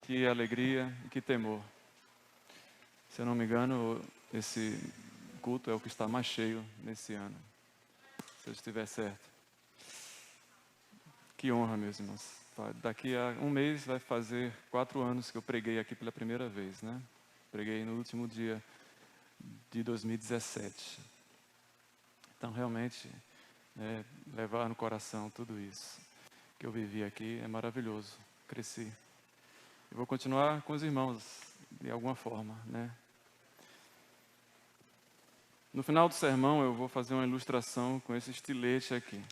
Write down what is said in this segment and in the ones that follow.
que alegria e que temor. Se eu não me engano, esse culto é o que está mais cheio nesse ano, se eu estiver certo. Que honra, meus irmãos. Daqui a um mês vai fazer 4 anos que eu preguei aqui pela primeira vez, né? Preguei no último dia de 2017. Então, realmente, levar no coração tudo isso que eu vivi aqui é maravilhoso. Cresci. Eu vou continuar com os irmãos, de alguma forma, né? No final do sermão, eu vou fazer uma ilustração com esse estilete aqui.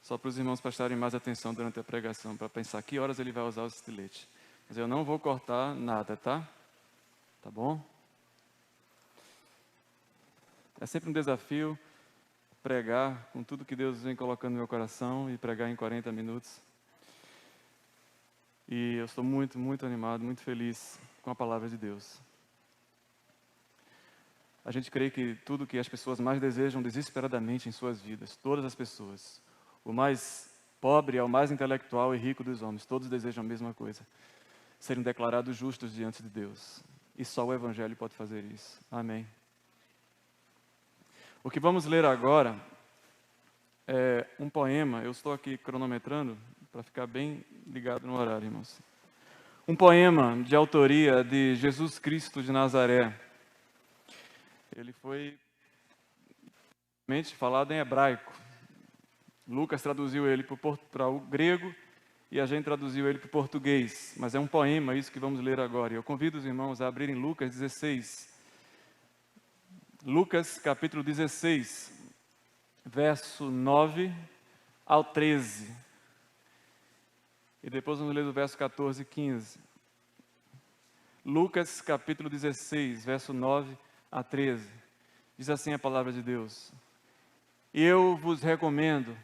Só para os irmãos prestarem mais atenção durante a pregação, para pensar que horas ele vai usar o estilete. Mas eu não vou cortar nada, tá? Tá bom? É sempre um desafio pregar com tudo que Deus vem colocando no meu coração e pregar em 40 minutos. E eu estou muito, muito animado, muito feliz com a palavra de Deus. A gente crê que tudo que as pessoas mais desejam desesperadamente em suas vidas, todas as pessoas, o mais pobre ao mais intelectual e rico dos homens, todos desejam a mesma coisa: serem declarados justos diante de Deus. E só o Evangelho pode fazer isso. Amém. O que vamos ler agora é um poema. Eu estou aqui cronometrando para ficar bem ligado no horário, irmãos. Um poema de autoria de Jesus Cristo de Nazaré. Ele foi falado em hebraico. Lucas traduziu ele para o grego e a gente traduziu ele para o português. Mas é um poema, isso que vamos ler agora. Eu convido os irmãos a abrirem Lucas 16. Lucas capítulo 16, verso 9 ao 13. E depois vamos ler do verso 14 e 15. Lucas capítulo 16, verso 9 a 13. Diz assim a palavra de Deus: Eu vos recomendo,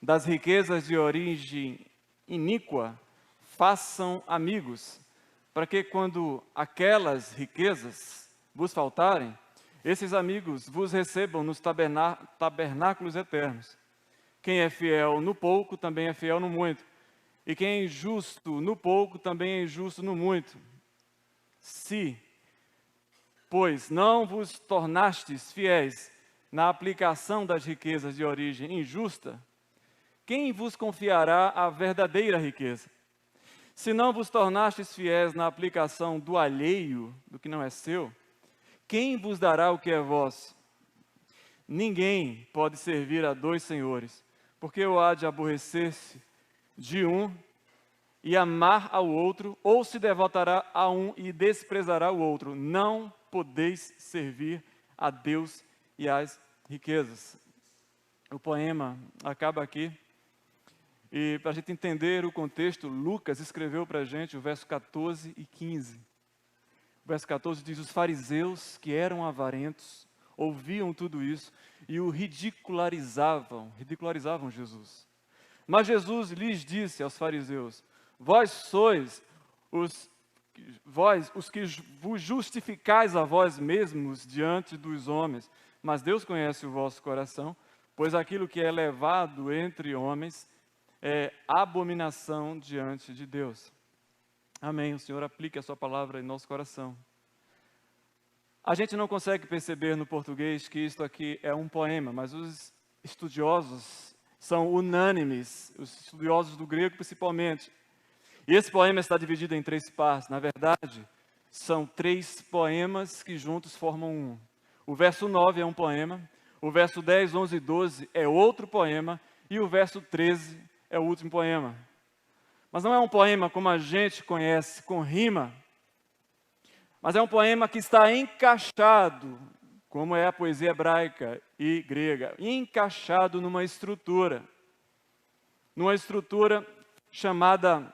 das riquezas de origem iníqua, façam amigos, para que quando aquelas riquezas vos faltarem, esses amigos vos recebam nos tabernáculos eternos. Quem é fiel no pouco, também é fiel no muito. E quem é injusto no pouco, também é injusto no muito. Se, pois, não vos tornastes fiéis na aplicação das riquezas de origem injusta, quem vos confiará a verdadeira riqueza? Se não vos tornastes fiéis na aplicação do alheio, do que não é seu, quem vos dará o que é vosso? Ninguém pode servir a 2 senhores, porque ou há de aborrecer-se de um e amar ao outro, ou se devotará a um e desprezará o outro. Não podeis servir a Deus e às riquezas. O poema acaba aqui. E para a gente entender o contexto, Lucas escreveu para a gente o verso 14 e 15. O verso 14 diz: os fariseus, que eram avarentos, ouviam tudo isso e o ridicularizavam Jesus. Mas Jesus lhes disse aos fariseus: vós sois os que vos justificais a vós mesmos diante dos homens, mas Deus conhece o vosso coração, pois aquilo que é elevado entre homens é abominação diante de Deus. Amém. O Senhor aplique a sua palavra em nosso coração. A gente não consegue perceber no português que isto aqui é um poema, mas os estudiosos são unânimes, os estudiosos do grego principalmente. E esse poema está dividido em 3 partes. Na verdade, são 3 poemas que juntos formam um. O verso 9 é um poema, o verso 10, 11 e 12 é outro poema, e o verso 13 é o último poema. Mas não é um poema como a gente conhece, com rima, mas é um poema que está encaixado, como é a poesia hebraica e grega, encaixado numa estrutura chamada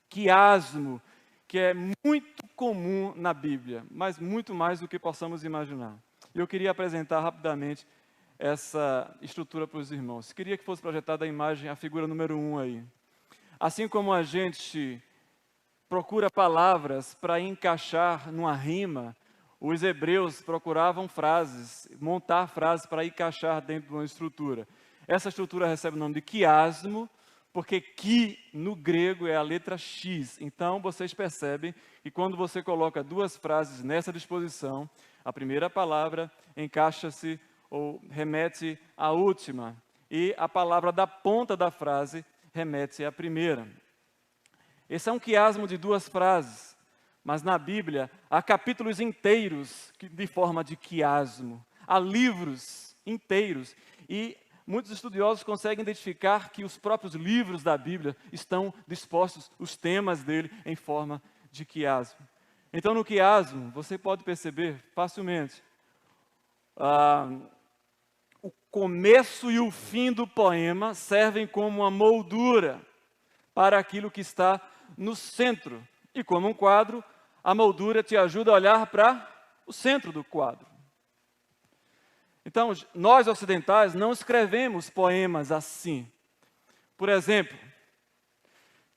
quiasmo, que é muito comum na Bíblia, mas muito mais do que possamos imaginar. E eu queria apresentar rapidamente essa estrutura para os irmãos. Queria que fosse projetada a imagem, a figura número 1 aí. Assim como a gente procura palavras para encaixar numa rima, os hebreus procuravam frases, montar frases para encaixar dentro de uma estrutura. Essa estrutura recebe o nome de quiasmo, porque que no grego é a letra X. Então, vocês percebem que quando você coloca duas frases nessa disposição, a primeira palavra encaixa-se ou remete à última, e a palavra da ponta da frase remete à primeira. Esse é um quiasmo de duas frases, mas na Bíblia há capítulos inteiros de forma de quiasmo, há livros inteiros, e muitos estudiosos conseguem identificar que os próprios livros da Bíblia estão dispostos, os temas dele, em forma de quiasmo. Então, no quiasmo, você pode perceber facilmente o começo e o fim do poema servem como uma moldura para aquilo que está no centro. E como um quadro, a moldura te ajuda a olhar para o centro do quadro. Então, nós ocidentais não escrevemos poemas assim. Por exemplo,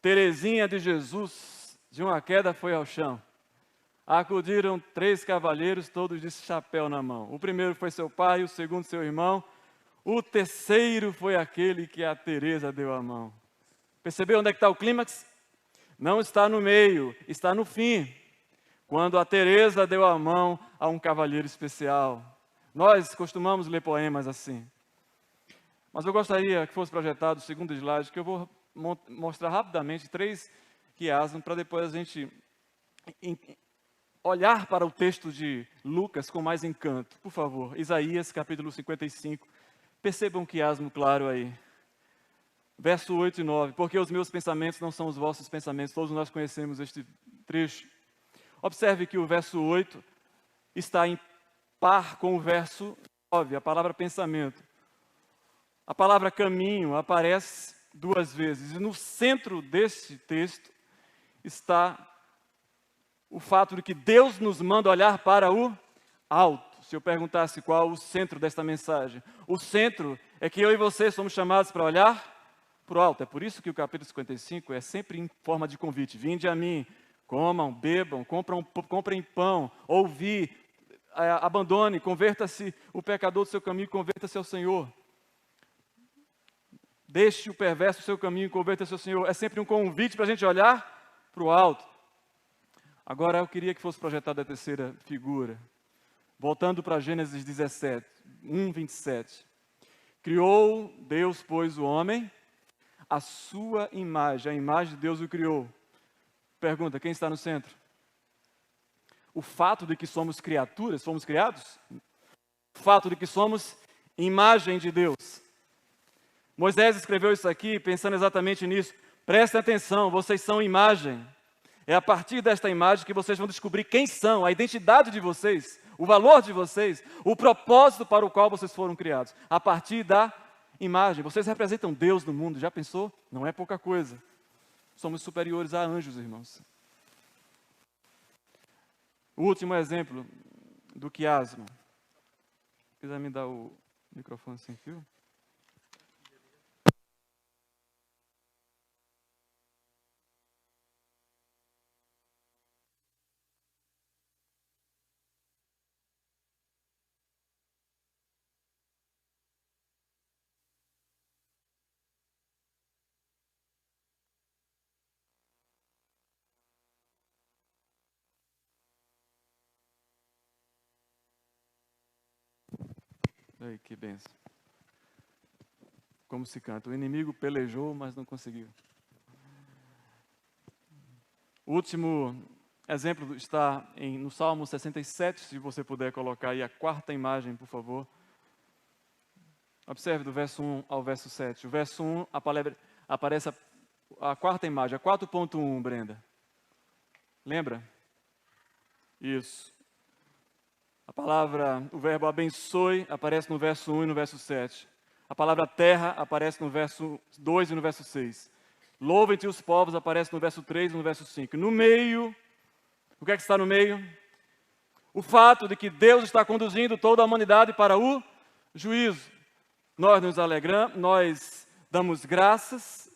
Teresinha de Jesus, de uma queda foi ao chão. Acudiram 3 cavalheiros, todos de chapéu na mão. O primeiro foi seu pai, o segundo seu irmão. O terceiro foi aquele que a Teresa deu a mão. Percebeu onde é que está o clímax? Não está no meio, está no fim. Quando a Teresa deu a mão a um cavalheiro especial. Nós costumamos ler poemas assim. Mas eu gostaria que fosse projetado o segundo slide, que eu vou mostrar rapidamente 3 quiasmos, para depois a gente olhar para o texto de Lucas com mais encanto. Por favor, Isaías capítulo 55. Percebam um quiasmo claro aí. Verso 8 e 9. Porque os meus pensamentos não são os vossos pensamentos. Todos nós conhecemos este trecho. Observe que o verso 8 está em par com o verso 9, a palavra pensamento. A palavra caminho aparece 2 vezes. E no centro deste texto está o fato de que Deus nos manda olhar para o alto. Se eu perguntasse qual o centro desta mensagem, o centro é que eu e você somos chamados para olhar para o alto. É por isso que o capítulo 55 é sempre em forma de convite. Vinde a mim, comam, bebam, comprem pão, ouvi, abandone, converta-se o pecador do seu caminho, converta-se ao Senhor. Deixe o perverso o seu caminho, converta-se ao Senhor. É sempre um convite para a gente olhar para o alto. Agora eu queria que fosse projetada a terceira figura. Voltando para Gênesis 17, 1:27. Criou Deus, pois, o homem, a sua imagem, a imagem de Deus o criou. Pergunta, quem está no centro? O fato de que somos criaturas, fomos criados? O fato de que somos imagem de Deus. Moisés escreveu isso aqui pensando exatamente nisso. Prestem atenção, vocês são imagem. É a partir desta imagem que vocês vão descobrir quem são, a identidade de vocês, o valor de vocês, o propósito para o qual vocês foram criados. A partir da imagem. Vocês representam Deus no mundo, já pensou? Não é pouca coisa. Somos superiores a anjos, irmãos. O último exemplo do quiasmo. Quiser me dar o microfone sem fio? Ai, que benção. Como se canta. O inimigo pelejou, mas não conseguiu. O último exemplo está no Salmo 67, se você puder colocar aí a 4ª imagem, por favor. Observe do verso 1 ao verso 7. O verso 1 aparece a 4ª imagem, a 4.1, Brenda. Lembra? Isso. A palavra, o verbo abençoe, aparece no verso 1 e no verso 7. A palavra terra aparece no verso 2 e no verso 6. Louvem-te os povos aparece no verso 3 e no verso 5. No meio, o que é que está no meio? O fato de que Deus está conduzindo toda a humanidade para o juízo. Nós nos alegramos, nós damos graças,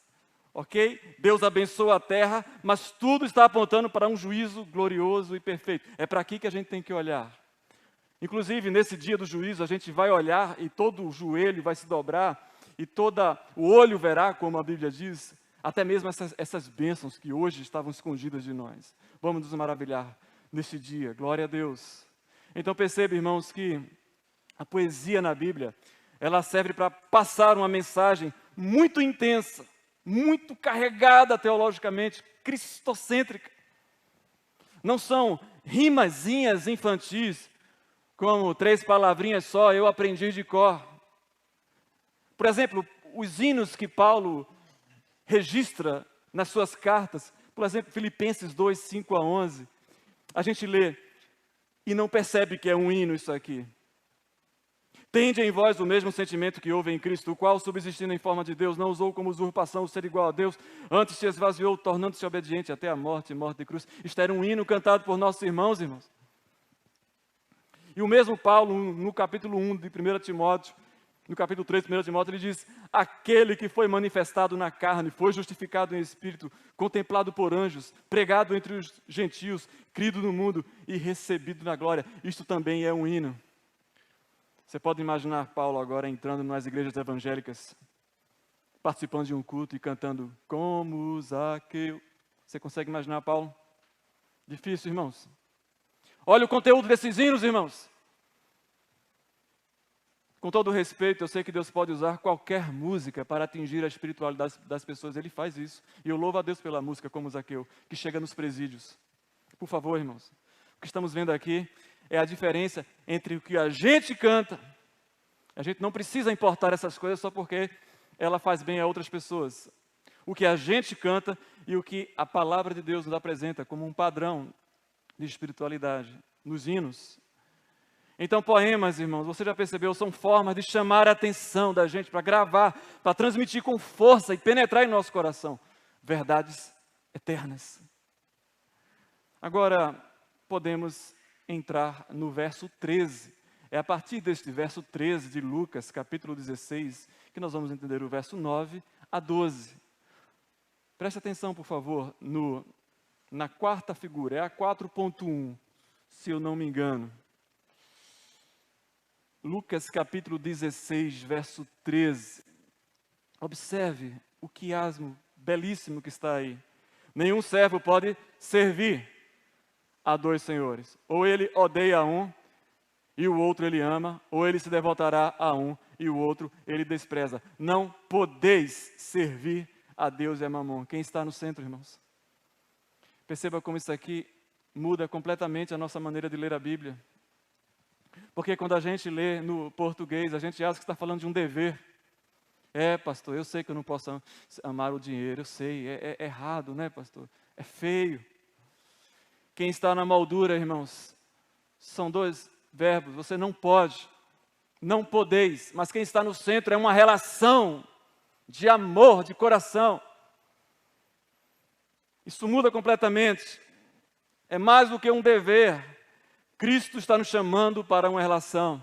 ok? Deus abençoa a terra, mas tudo está apontando para um juízo glorioso e perfeito. É para aqui que a gente tem que olhar. Inclusive, nesse dia do juízo, a gente vai olhar e todo o joelho vai se dobrar e todo o olho verá, como a Bíblia diz, até mesmo essas bênçãos que hoje estavam escondidas de nós. Vamos nos maravilhar neste dia, glória a Deus. Então perceba, irmãos, que a poesia na Bíblia, ela serve para passar uma mensagem muito intensa, muito carregada teologicamente, cristocêntrica. Não são rimazinhas infantis, como 3 palavrinhas só, eu aprendi de cor. Por exemplo, os hinos que Paulo registra nas suas cartas, por exemplo, Filipenses 2, 5 a 11, a gente lê e não percebe que é um hino isso aqui. Tende em vós o mesmo sentimento que houve em Cristo, o qual, subsistindo em forma de Deus, não usou como usurpação o ser igual a Deus, antes se esvaziou, tornando-se obediente até a morte e morte de cruz. Isto era um hino cantado por nossos irmãos. E o mesmo Paulo, no capítulo 1 de 1 Timóteo, no capítulo 3 de 1 Timóteo, ele diz: aquele que foi manifestado na carne, foi justificado em espírito, contemplado por anjos, pregado entre os gentios, crido no mundo e recebido na glória. Isto também é um hino. Você pode imaginar Paulo agora entrando nas igrejas evangélicas, participando de um culto e cantando como Zaqueu. Você consegue imaginar Paulo? Difícil, irmãos. Olha o conteúdo desses hinos, irmãos. Com todo respeito, eu sei que Deus pode usar qualquer música para atingir a espiritualidade das pessoas. Ele faz isso. E eu louvo a Deus pela música como Zaqueu, que chega nos presídios. Por favor, irmãos. O que estamos vendo aqui é a diferença entre o que a gente canta. A gente não precisa importar essas coisas só porque ela faz bem a outras pessoas. O que a gente canta e o que a palavra de Deus nos apresenta como um padrão de espiritualidade nos hinos. Então, poemas, irmãos, você já percebeu, são formas de chamar a atenção da gente para gravar, para transmitir com força e penetrar em nosso coração verdades eternas. Agora, podemos entrar no verso 13. É a partir deste verso 13 de Lucas, capítulo 16, que nós vamos entender o verso 9 a 12. Preste atenção, por favor, na quarta figura, é a 4.1, se eu não me engano. Lucas capítulo 16, verso 13. Observe o quiasmo belíssimo que está aí. Nenhum servo pode servir a 2 senhores. Ou ele odeia um e o outro ele ama, ou ele se devotará a um e o outro ele despreza. Não podeis servir a Deus e a Mamon. Quem está no centro, irmãos? Perceba como isso aqui muda completamente a nossa maneira de ler a Bíblia. Porque quando a gente lê no português, a gente acha que está falando de um dever. Pastor, eu sei que eu não posso amar o dinheiro, eu sei, é errado, né, pastor? É feio. Quem está na moldura, irmãos, são 2 verbos, você não pode, não podeis, mas quem está no centro é uma relação de amor, de coração. Isso muda completamente, é mais do que um dever. Cristo está nos chamando para uma relação.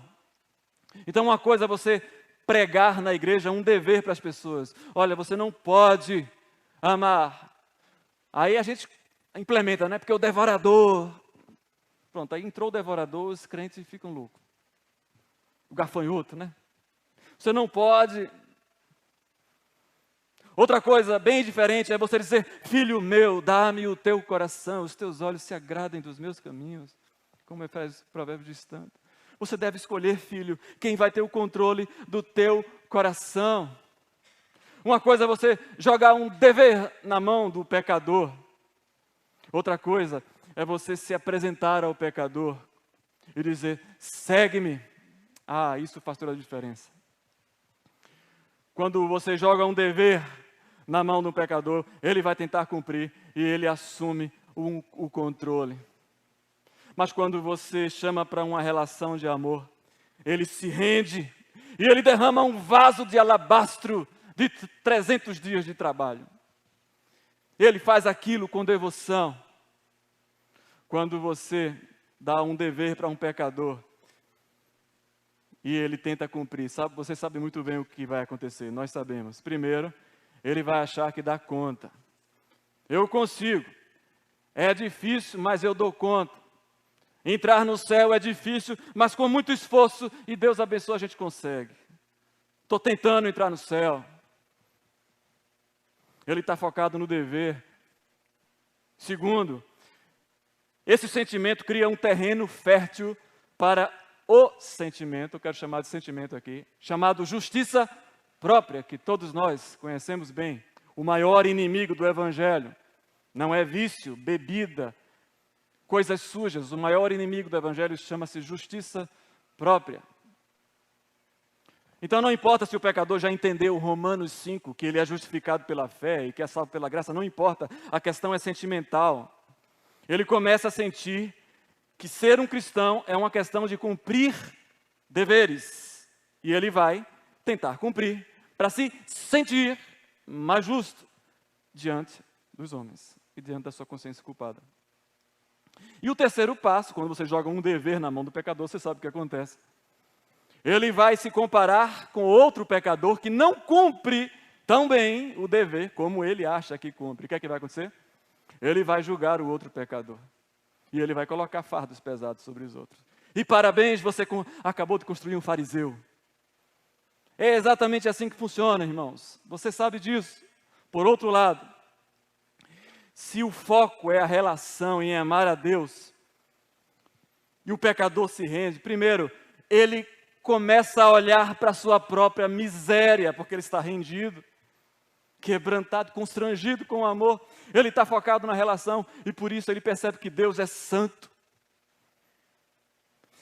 Então uma coisa é você pregar na igreja, um dever para as pessoas. Olha, você não pode amar. Aí a gente implementa, né? Porque o devorador. Pronto, aí entrou o devorador, os crentes ficam loucos. O gafanhoto, né? Você não pode. Outra coisa bem diferente é você dizer: filho meu, dá-me o teu coração, os teus olhos se agradem dos meus caminhos. Como faz o provérbio diz tanto. Você deve escolher, filho, quem vai ter o controle do teu coração. Uma coisa é você jogar um dever na mão do pecador. Outra coisa é você se apresentar ao pecador e dizer: segue-me. Isso faz toda a diferença. Quando você joga um dever na mão do pecador, ele vai tentar cumprir e ele assume o controle. Mas quando você chama para uma relação de amor, ele se rende e ele derrama um vaso de alabastro de 300 dias de trabalho. Ele faz aquilo com devoção. Quando você dá um dever para um pecador e ele tenta cumprir, você sabe muito bem o que vai acontecer, nós sabemos. Primeiro, ele vai achar que dá conta. Eu consigo. É difícil, mas eu dou conta. Entrar no céu é difícil, mas com muito esforço e Deus abençoa, a gente consegue. Estou tentando entrar no céu. Ele está focado no dever. Segundo, esse sentimento cria um terreno fértil para o sentimento, eu quero chamar de sentimento aqui, chamado justiça própria, que todos nós conhecemos bem. O maior inimigo do Evangelho não é vício, bebida, coisas sujas. O maior inimigo do Evangelho chama-se justiça própria. Então não importa se o pecador já entendeu Romanos 5, que ele é justificado pela fé e que é salvo pela graça, não importa, a questão é sentimental. Ele começa a sentir que ser um cristão é uma questão de cumprir deveres. E ele vai tentar cumprir para se sentir mais justo diante dos homens e diante da sua consciência culpada. E o terceiro passo, quando você joga um dever na mão do pecador, você sabe o que acontece. Ele vai se comparar com outro pecador que não cumpre tão bem o dever como ele acha que cumpre. O que é que vai acontecer? Ele vai julgar o outro pecador. E ele vai colocar fardos pesados sobre os outros. E parabéns, você acabou de construir um fariseu. É exatamente assim que funciona, irmãos. Você sabe disso. Por outro lado, se o foco é a relação em amar a Deus, e o pecador se rende, primeiro, ele começa a olhar para a sua própria miséria, porque ele está rendido, quebrantado, constrangido com o amor. Ele está focado na relação e por isso ele percebe que Deus é santo.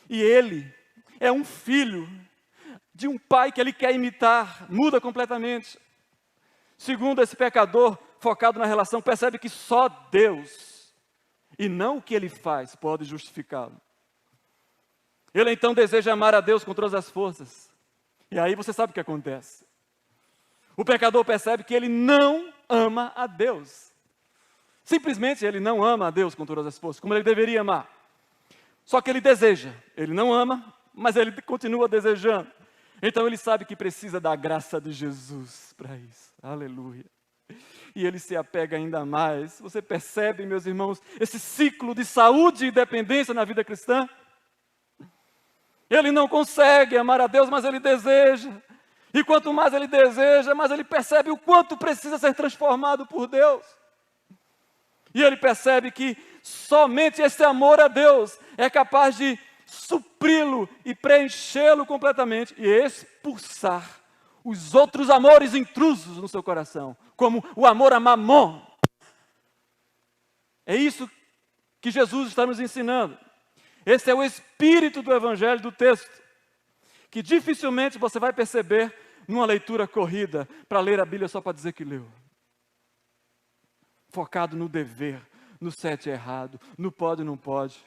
E ele é um filho de um pai que ele quer imitar, muda completamente. Segundo, esse pecador focado na relação percebe que só Deus e não o que ele faz pode justificá-lo. Ele então deseja amar a Deus com todas as forças. E aí você sabe o que acontece. O pecador percebe que ele não ama a Deus. Simplesmente ele não ama a Deus com todas as forças, como ele deveria amar. Só que ele deseja. Ele não ama, mas ele continua desejando. Então ele sabe que precisa da graça de Jesus para isso. Aleluia. E ele se apega ainda mais. Você percebe, meus irmãos, esse ciclo de saúde e dependência na vida cristã? Ele não consegue amar a Deus, mas ele deseja. E quanto mais ele deseja, mais ele percebe o quanto precisa ser transformado por Deus. E ele percebe que somente esse amor a Deus é capaz de supri-lo e preenchê-lo completamente e expulsar os outros amores intrusos no seu coração, como o amor a Mamon. É isso que Jesus está nos ensinando. Esse é o espírito do evangelho do texto, que dificilmente você vai perceber numa leitura corrida, para ler a Bíblia só para dizer que leu. Focado no dever, no certo e errado, no pode e não pode.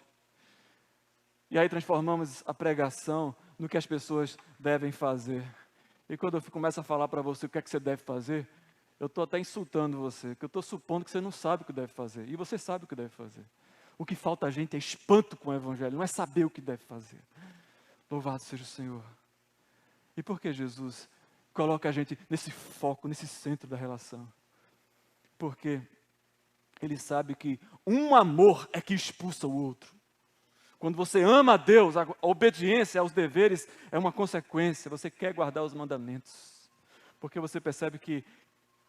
E aí transformamos a pregação no que as pessoas devem fazer. E quando eu começo a falar para você o que é que você deve fazer, eu estou até insultando você, porque eu estou supondo que você não sabe o que deve fazer. E você sabe o que deve fazer. O que falta a gente é espanto com o evangelho, não é saber o que deve fazer. Louvado seja o Senhor. E por que Jesus coloca a gente nesse foco, nesse centro da relação? Porque ele sabe que um amor é que expulsa o outro. Quando você ama a Deus, a obediência aos deveres é uma consequência. Você quer guardar os mandamentos. Porque você percebe que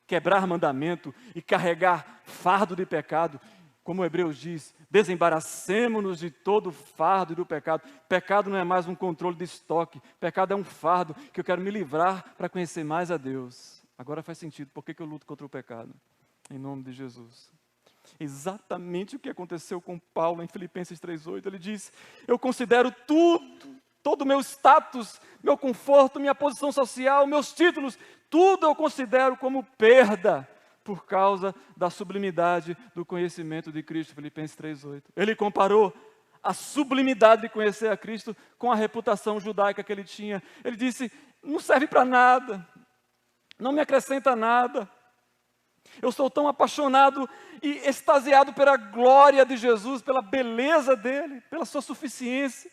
quebrar mandamento e carregar fardo de pecado, como o Hebreus diz, desembaracemo-nos de todo o fardo e do pecado. Pecado não é mais um controle de estoque. Pecado é um fardo que eu quero me livrar para conhecer mais a Deus. Agora faz sentido. Por que eu luto contra o pecado? Em nome de Jesus. Exatamente o que aconteceu com Paulo em Filipenses 3,8. Ele diz, eu considero tudo, todo o meu status, meu conforto, minha posição social, meus títulos, tudo eu considero como perda, por causa da sublimidade do conhecimento de Cristo, Filipenses 3,8. Ele comparou a sublimidade de conhecer a Cristo com a reputação judaica que ele tinha. Ele disse, não serve para nada, não me acrescenta nada. Eu sou tão apaixonado e extasiado pela glória de Jesus, pela beleza dele, pela sua suficiência,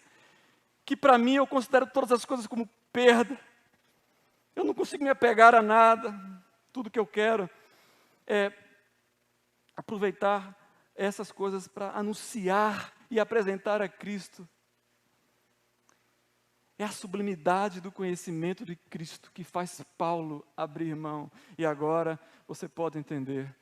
que para mim eu considero todas as coisas como perda. Eu não consigo me apegar a nada, tudo que eu quero é aproveitar essas coisas para anunciar e apresentar a Cristo. É a sublimidade do conhecimento de Cristo que faz Paulo abrir mão. E agora você pode entender,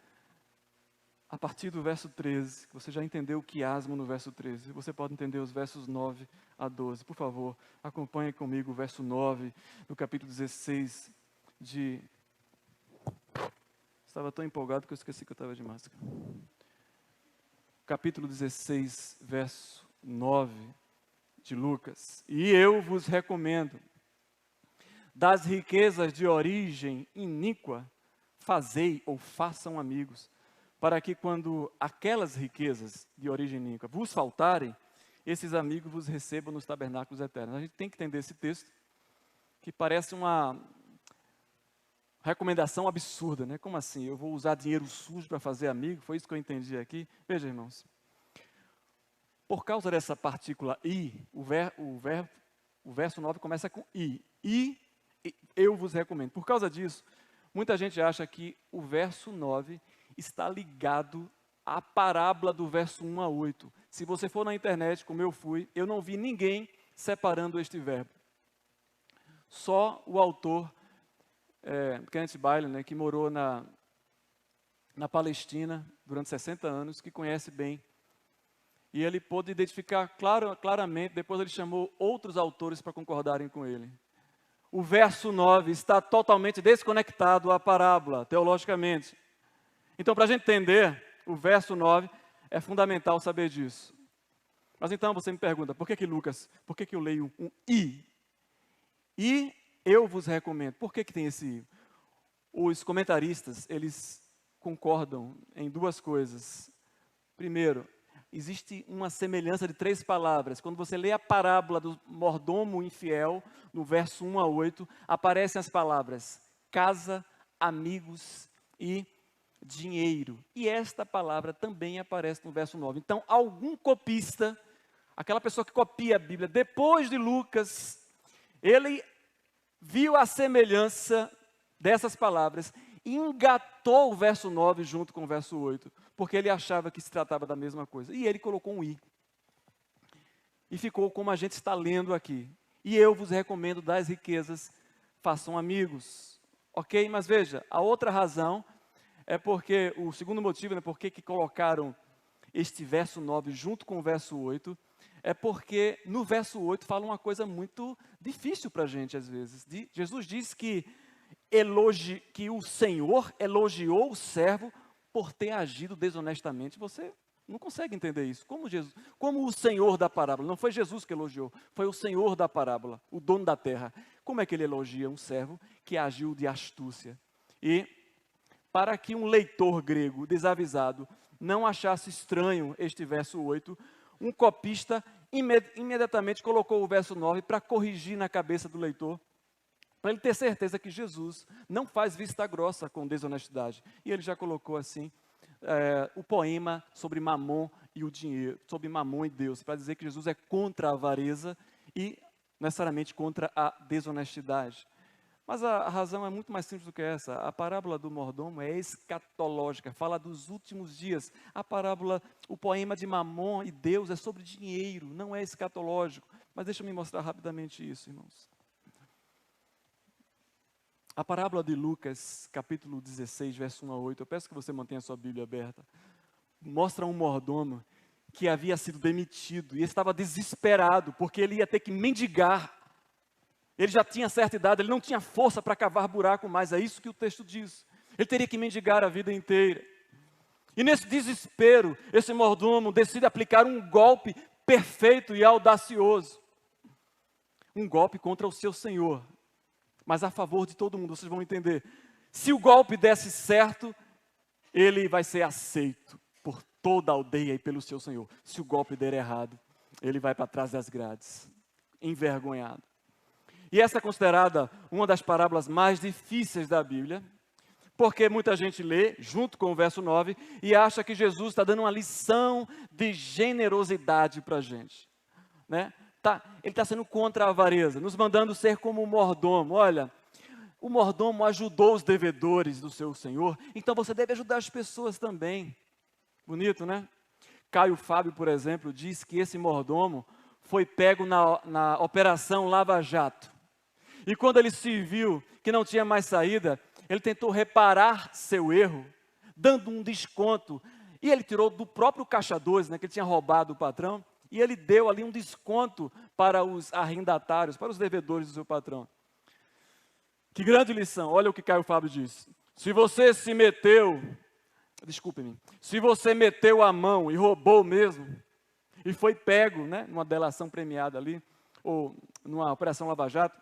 a partir do verso 13, você já entendeu o quiasmo no verso 13, você pode entender os versos 9 a 12. Por favor, acompanhe comigo o verso 9, do capítulo 16 de... Estava tão empolgado que eu esqueci que eu estava de máscara. Capítulo 16, verso 9 de Lucas. E eu vos recomendo, das riquezas de origem iníqua, fazei ou façam amigos, para que quando aquelas riquezas de origem iníqua vos faltarem, esses amigos vos recebam nos tabernáculos eternos. A gente tem que entender esse texto, que parece uma recomendação absurda, né? Como assim? Eu vou usar dinheiro sujo para fazer amigo? Foi isso que eu entendi aqui. Veja, irmãos. Por causa dessa partícula i, o verso 9 começa com i. E eu vos recomendo. Por causa disso, muita gente acha que o verso 9 está ligado à parábola do verso 1 a 8. Se você for na internet, como eu fui, eu não vi ninguém separando este verbo. Só o autor, Kenneth Bailey, né, que morou na Palestina durante 60 anos, que conhece bem. E ele pôde identificar claramente, depois ele chamou outros autores para concordarem com ele. O verso 9 está totalmente desconectado à parábola, teologicamente. Então, para a gente entender o verso 9, é fundamental saber disso. Mas então você me pergunta, por que eu leio um i? E eu vos recomendo. Por que tem esse i? Os comentaristas, eles concordam em duas coisas. Primeiro, existe uma semelhança de 3 palavras. Quando você lê a parábola do mordomo infiel, no verso 1 a 8, aparecem as palavras casa, amigos e dinheiro. E esta palavra também aparece no verso 9. Então, algum copista, aquela pessoa que copia a Bíblia, depois de Lucas, ele viu a semelhança dessas palavras e engatou o verso 9 junto com o verso 8, porque ele achava que se tratava da mesma coisa. E ele colocou um i. E ficou como a gente está lendo aqui. E eu vos recomendo das riquezas, façam amigos. Ok? Mas veja, a outra razão é porque, o segundo motivo, né, por que colocaram este verso 9 junto com o verso 8, é porque no verso 8 fala uma coisa muito difícil para a gente às vezes. Jesus diz que o Senhor elogiou o servo por ter agido desonestamente. Você não consegue entender isso. Como o Senhor da parábola, não foi Jesus que elogiou, foi o Senhor da parábola, o dono da terra. Como é que ele elogia um servo que agiu de astúcia? E para que um leitor grego desavisado não achasse estranho este verso 8, um copista imediatamente colocou o verso 9 para corrigir na cabeça do leitor, para ele ter certeza que Jesus não faz vista grossa com desonestidade. E ele já colocou assim, o poema sobre Mamon e o dinheiro, sobre Mamon e Deus, para dizer que Jesus é contra a avareza e necessariamente contra a desonestidade. Mas a razão é muito mais simples do que essa. A parábola do mordomo é escatológica, fala dos últimos dias. A parábola, o poema de Mamon e Deus é sobre dinheiro, não é escatológico. Mas deixa eu me mostrar rapidamente isso, irmãos. A parábola de Lucas, capítulo 16, verso 1 a 8, eu peço que você mantenha a sua Bíblia aberta, mostra um mordomo que havia sido demitido e estava desesperado, porque ele ia ter que mendigar. Ele já tinha certa idade, ele não tinha força para cavar buraco mais, é isso que o texto diz. Ele teria que mendigar a vida inteira. E nesse desespero, esse mordomo decide aplicar um golpe perfeito e audacioso. Um golpe contra o seu senhor, mas a favor de todo mundo, vocês vão entender. Se o golpe desse certo, ele vai ser aceito por toda a aldeia e pelo seu senhor. Se o golpe der errado, ele vai para trás das grades, envergonhado. E essa é considerada uma das parábolas mais difíceis da Bíblia, porque muita gente lê, junto com o verso 9, e acha que Jesus está dando uma lição de generosidade para a gente. Né? Ele está sendo contra a avareza, nos mandando ser como o mordomo. Olha, o mordomo ajudou os devedores do seu senhor, então você deve ajudar as pessoas também. Bonito, né? Caio Fábio, por exemplo, diz que esse mordomo foi pego na Operação Lava Jato. E quando ele se viu que não tinha mais saída, ele tentou reparar seu erro, dando um desconto. E ele tirou do próprio caixa 12, né, que ele tinha roubado o patrão, e ele deu ali um desconto para os arrendatários, para os devedores do seu patrão. Que grande lição, olha o que Caio Fábio diz. Se você meteu a mão e roubou mesmo, e foi pego, né, numa delação premiada ali, ou numa Operação Lava Jato,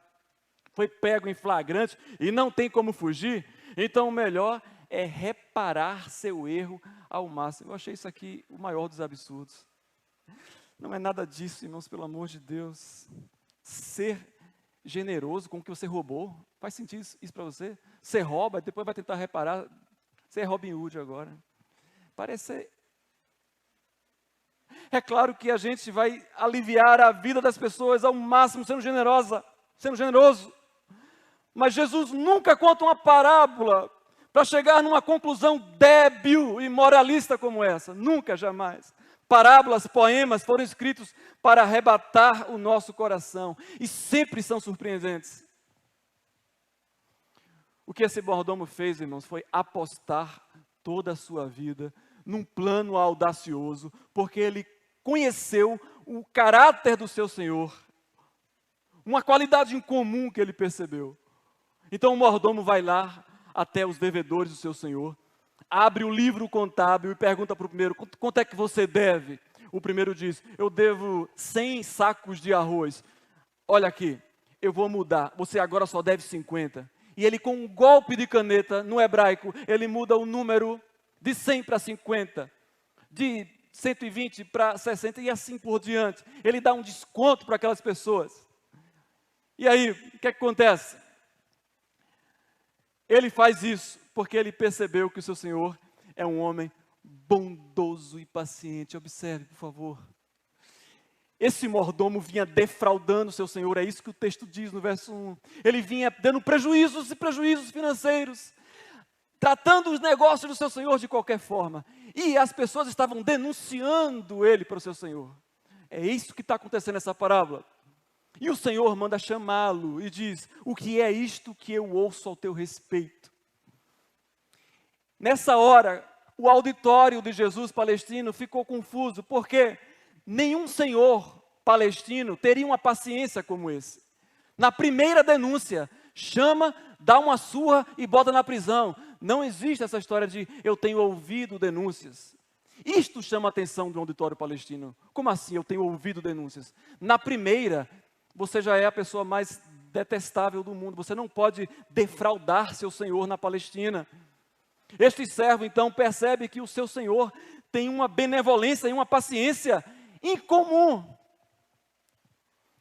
foi pego em flagrante e não tem como fugir, então o melhor é reparar seu erro ao máximo. Eu achei isso aqui o maior dos absurdos. Não é nada disso, irmãos, pelo amor de Deus. Ser generoso com o que você roubou, faz sentido isso para você? Você rouba e depois vai tentar reparar, você é Robin Hood agora. Parece... É claro que a gente vai aliviar a vida das pessoas ao máximo, sendo generoso. Mas Jesus nunca conta uma parábola para chegar numa conclusão débil e moralista como essa. Nunca, jamais. Parábolas, poemas foram escritos para arrebatar o nosso coração. E sempre são surpreendentes. O que esse mordomo fez, irmãos, foi apostar toda a sua vida num plano audacioso, porque ele conheceu o caráter do seu Senhor, uma qualidade em comum que ele percebeu. Então o mordomo vai lá até os devedores do seu senhor, abre o livro contábil e pergunta para o primeiro, quanto é que você deve? O primeiro diz, eu devo 100 sacos de arroz. Olha aqui, eu vou mudar, você agora só deve 50. E ele, com um golpe de caneta no hebraico, ele muda o número de 100 para 50, de 120 para 60 e assim por diante. Ele dá um desconto para aquelas pessoas. E aí, o que acontece? Ele faz isso porque ele percebeu que o seu Senhor é um homem bondoso e paciente. Observe, por favor. Esse mordomo vinha defraudando o seu Senhor, é isso que o texto diz no verso 1. Ele vinha dando prejuízos financeiros, tratando os negócios do seu Senhor de qualquer forma. E as pessoas estavam denunciando ele para o seu Senhor. É isso que está acontecendo nessa parábola. E o Senhor manda chamá-lo e diz, o que é isto que eu ouço ao teu respeito? Nessa hora, o auditório de Jesus palestino ficou confuso, porque nenhum senhor palestino teria uma paciência como esse. Na primeira denúncia, chama, dá uma surra e bota na prisão. Não existe essa história de eu tenho ouvido denúncias. Isto chama a atenção do auditório palestino. Como assim eu tenho ouvido denúncias? Na primeira, você já é a pessoa mais detestável do mundo. Você não pode defraudar seu Senhor na Palestina. Este servo, então, percebe que o seu Senhor tem uma benevolência e uma paciência incomum.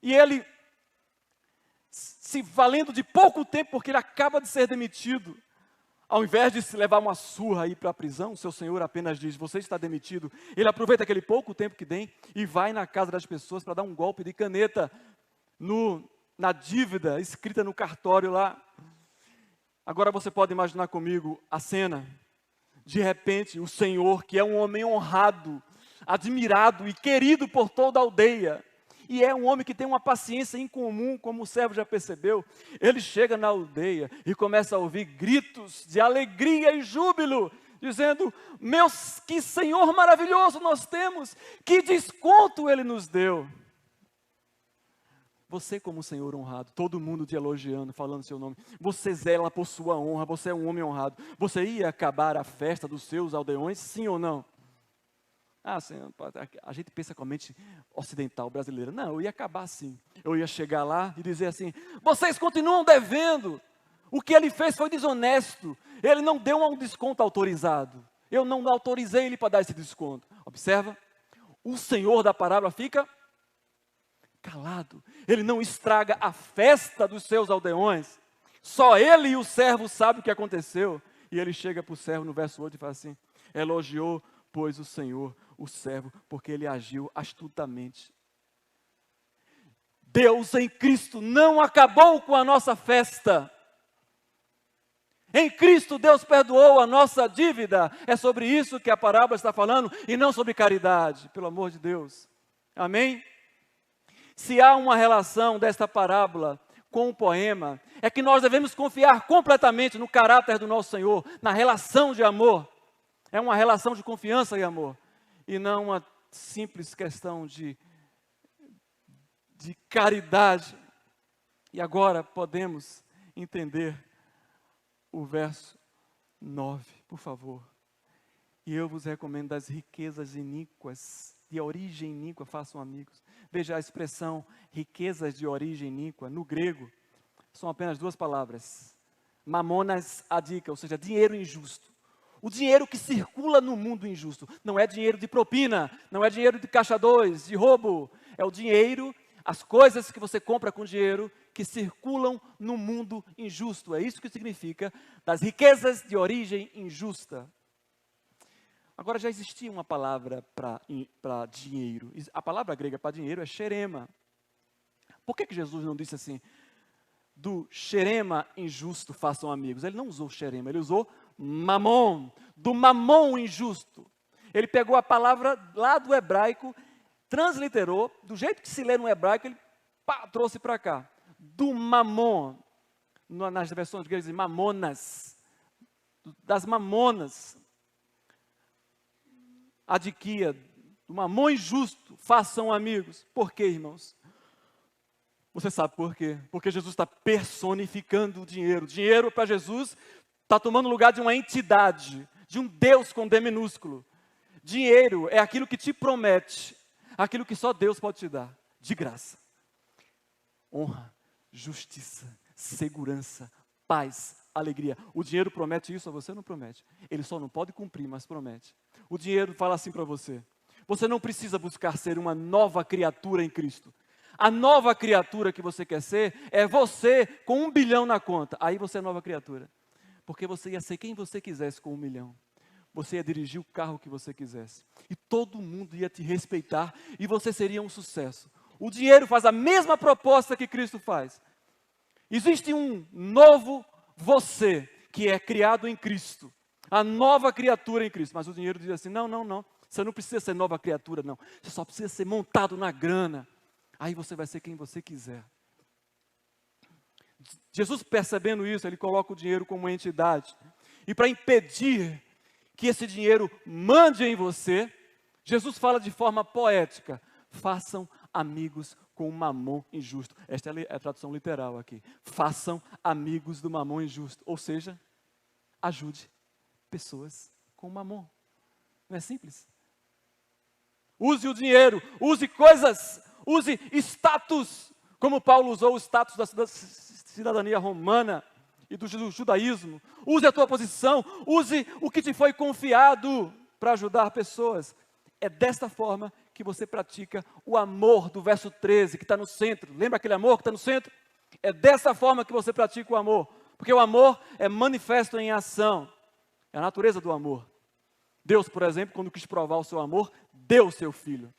E ele, se valendo de pouco tempo, porque ele acaba de ser demitido, ao invés de se levar uma surra aí para a prisão, o seu Senhor apenas diz, você está demitido. Ele aproveita aquele pouco tempo que tem e vai na casa das pessoas para dar um golpe de caneta na dívida escrita no cartório lá. Agora você pode imaginar comigo a cena. De repente, o Senhor, que é um homem honrado, admirado e querido por toda a aldeia, e é um homem que tem uma paciência incomum, como o servo já percebeu, ele chega na aldeia e começa a ouvir gritos de alegria e júbilo, dizendo, que Senhor maravilhoso nós temos, que desconto Ele nos deu. Você como Senhor honrado, todo mundo te elogiando, falando seu nome, você zela por sua honra, você é um homem honrado, você ia acabar a festa dos seus aldeões, sim ou não? Ah, Senhor, a gente pensa com a mente ocidental, brasileira, não, eu ia acabar assim, eu ia chegar lá e dizer assim, vocês continuam devendo, o que ele fez foi desonesto, ele não deu um desconto autorizado, eu não autorizei ele para dar esse desconto. Observa, o Senhor da parábola fica calado, ele não estraga a festa dos seus aldeões, só ele e o servo sabem o que aconteceu, e ele chega para o servo no verso 8 e fala assim, elogiou, pois o Senhor, o servo, porque ele agiu astutamente. Deus em Cristo não acabou com a nossa festa, em Cristo Deus perdoou a nossa dívida, é sobre isso que a parábola está falando, e não sobre caridade, pelo amor de Deus, amém? se há uma relação desta parábola com o poema, é que nós devemos confiar completamente no caráter do nosso Senhor, na relação de amor. É uma relação de confiança e amor, e não uma simples questão de caridade. E agora podemos entender o verso 9, por favor. E eu vos recomendo: das riquezas iníquas, de origem iníqua, façam amigos. Veja a expressão riquezas de origem iníqua, no grego, são apenas duas palavras. Mamonas adica, ou seja, dinheiro injusto. O dinheiro que circula no mundo injusto. Não é dinheiro de propina, não é dinheiro de caixa 2, de roubo. É o dinheiro, as coisas que você compra com dinheiro, que circulam no mundo injusto. É isso que significa das riquezas de origem injusta. Agora, já existia uma palavra para dinheiro. A palavra grega para dinheiro é xerema. Por que Jesus não disse assim: do xerema injusto façam amigos? Ele não usou xerema, ele usou mamon, do mamon injusto. Ele pegou a palavra lá do hebraico, transliterou, do jeito que se lê no hebraico, ele trouxe para cá. Do mamon, nas versões gregas, mamonas, das mamonas. Adquia, do mamon injusto, façam amigos. Por quê, irmãos? Você sabe por quê? Porque Jesus está personificando o dinheiro. O dinheiro, para Jesus, está tomando lugar de uma entidade, de um Deus com D minúsculo. Dinheiro é aquilo que te promete, aquilo que só Deus pode te dar, de graça. Honra, justiça, segurança, paz, alegria. O dinheiro promete isso a você? Não promete. Ele só não pode cumprir, mas promete. O dinheiro fala assim para você: você não precisa buscar ser uma nova criatura em Cristo. A nova criatura que você quer ser é você com 1 bilhão na conta. Aí você é nova criatura. Porque você ia ser quem você quisesse com 1 milhão. Você ia dirigir o carro que você quisesse. E todo mundo ia te respeitar e você seria um sucesso. O dinheiro faz a mesma proposta que Cristo faz. Existe um novo você que é criado em Cristo. A nova criatura em Cristo. Mas o dinheiro diz assim: não. Você não precisa ser nova criatura, não. Você só precisa ser montado na grana. Aí você vai ser quem você quiser. Jesus, percebendo isso, ele coloca o dinheiro como uma entidade. E para impedir que esse dinheiro mande em você, Jesus fala de forma poética: façam amigos com o mamon injusto. Esta é a tradução literal aqui. Façam amigos do mamon injusto. Ou seja, ajude pessoas com mamon. Não é simples? Use o dinheiro, use coisas, use status, como Paulo usou o status da cidadania romana e do judaísmo. Use a tua posição, use o que te foi confiado para ajudar pessoas. É desta forma que você pratica o amor do verso 13, que está no centro. Lembra aquele amor que está no centro? É dessa forma que você pratica o amor. Porque o amor é manifesto em ação. É a natureza do amor. Deus, por exemplo, quando quis provar o seu amor, deu o seu filho.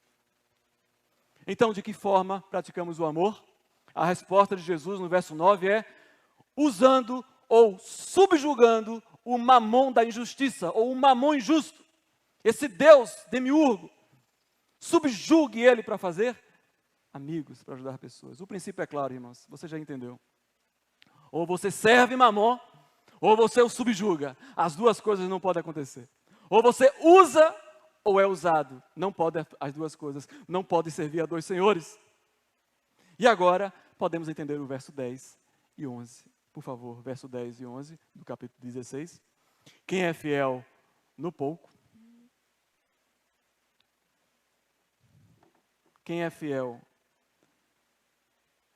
Então, de que forma praticamos o amor? A resposta de Jesus no verso 9 é: usando ou subjugando o mamon da injustiça, ou o mamon injusto. Esse Deus demiurgo. Subjugue ele para fazer amigos, para ajudar pessoas. O princípio é claro, irmãos, você já entendeu. Ou você serve mamon, ou você o subjuga. As duas coisas não podem acontecer. Ou você usa, ou é usado. Não pode, as duas coisas não podem servir a dois senhores. E agora, podemos entender o verso 10 e 11. Por favor, verso 10 e 11 do capítulo 16. Quem é fiel no pouco, quem é fiel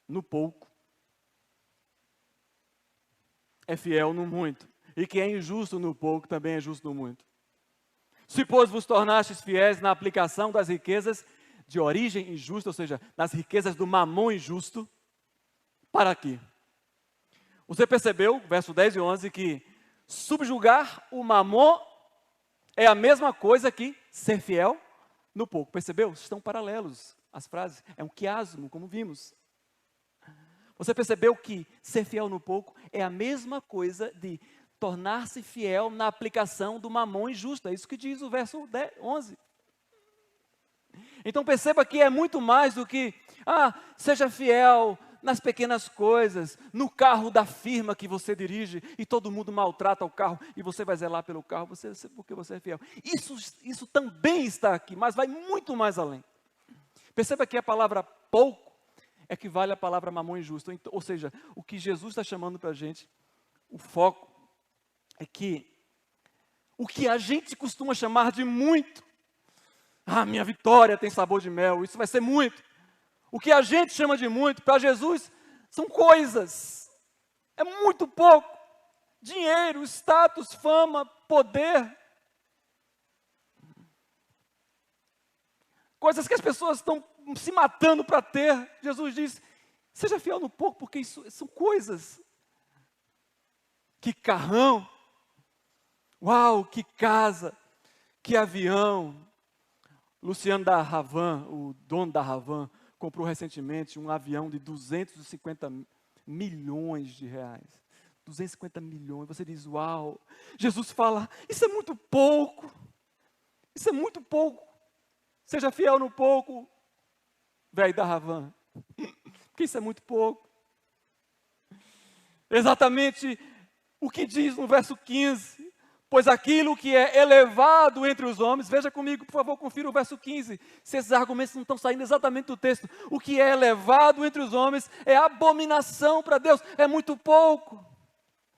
no pouco, é fiel no muito. E quem é injusto no pouco, também é justo no muito. Se, pois, vos tornastes fiéis na aplicação das riquezas de origem injusta, ou seja, nas riquezas do mamon injusto, para quê? Você percebeu, verso 10 e 11, que subjugar o mamon é a mesma coisa que ser fiel no pouco. Percebeu? Estão paralelos as frases. É um quiasmo, como vimos. Você percebeu que ser fiel no pouco é a mesma coisa de tornar-se fiel na aplicação do mamon injusto. É isso que diz o verso 11. Então perceba que é muito mais do que Seja fiel nas pequenas coisas, no carro da firma que você dirige e todo mundo maltrata o carro e você vai zelar pelo carro porque você é fiel. Isso também está aqui, mas vai muito mais além. Perceba que a palavra pouco equivale à palavra mamão injusto. Ou seja, o que Jesus está chamando para a gente, o foco é que o que a gente costuma chamar de muito, minha vitória tem sabor de mel, isso vai ser muito. O que a gente chama de muito, para Jesus, são coisas. É muito pouco. Dinheiro, status, fama, poder. Coisas que as pessoas estão se matando para ter. Jesus diz, seja fiel no pouco, porque isso são coisas. Que carrão. Uau, que casa. Que avião. Luciano da Havan, o dono da Havan, comprou recentemente um avião de 250 milhões de reais. 250 milhões. Você diz, uau. Jesus fala, isso é muito pouco. Isso é muito pouco. Seja fiel no pouco, velho da Havan. Porque isso é muito pouco. Exatamente o que diz no verso 15. Pois aquilo que é elevado entre os homens, veja comigo, por favor, confira o verso 15, se esses argumentos não estão saindo exatamente do texto. O que é elevado entre os homens é abominação para Deus, é muito pouco.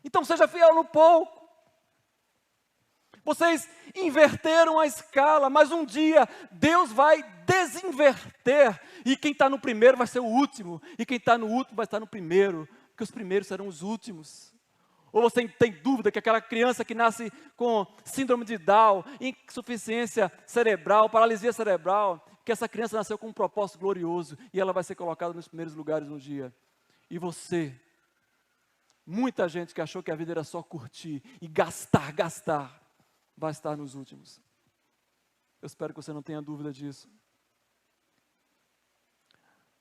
Então seja fiel no pouco. Vocês inverteram a escala, mas um dia Deus vai desinverter, e quem está no primeiro vai ser o último, e quem está no último vai estar no primeiro, porque os primeiros serão os últimos. Ou você tem dúvida que aquela criança que nasce com síndrome de Down, insuficiência cerebral, paralisia cerebral, que essa criança nasceu com um propósito glorioso e ela vai ser colocada nos primeiros lugares um dia. E você, muita gente que achou que a vida era só curtir e gastar, vai estar nos últimos. Eu espero que você não tenha dúvida disso.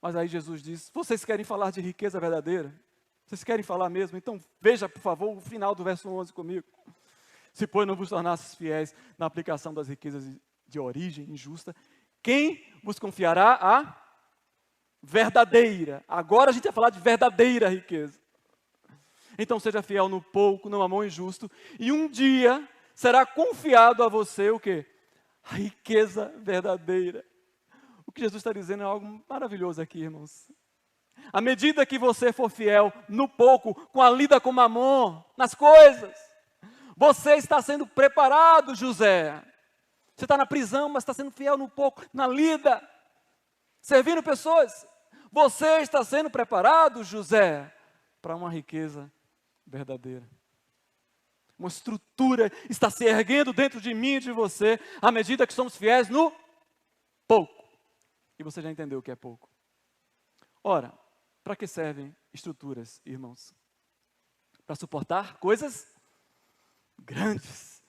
Mas aí Jesus diz, vocês querem falar de riqueza verdadeira? Vocês querem falar mesmo? Então veja, por favor, o final do verso 11 comigo. Se, pois, não vos tornasses fiéis na aplicação das riquezas de origem injusta, quem vos confiará a verdadeira? Agora a gente vai falar de verdadeira riqueza. Então seja fiel no pouco, no mamão injusto, e um dia será confiado a você o quê? A riqueza verdadeira. O que Jesus está dizendo é algo maravilhoso aqui, irmãos. À medida que você for fiel no pouco, com a lida com mamon, nas coisas, você está sendo preparado, José. Você está na prisão, mas está sendo fiel no pouco, na lida, servindo pessoas. Você está sendo preparado, José, para uma riqueza verdadeira. Uma estrutura está se erguendo dentro de mim e de você, à medida que somos fiéis no pouco. E você já entendeu o que é pouco. Ora, para que servem estruturas, irmãos? Para suportar coisas grandes,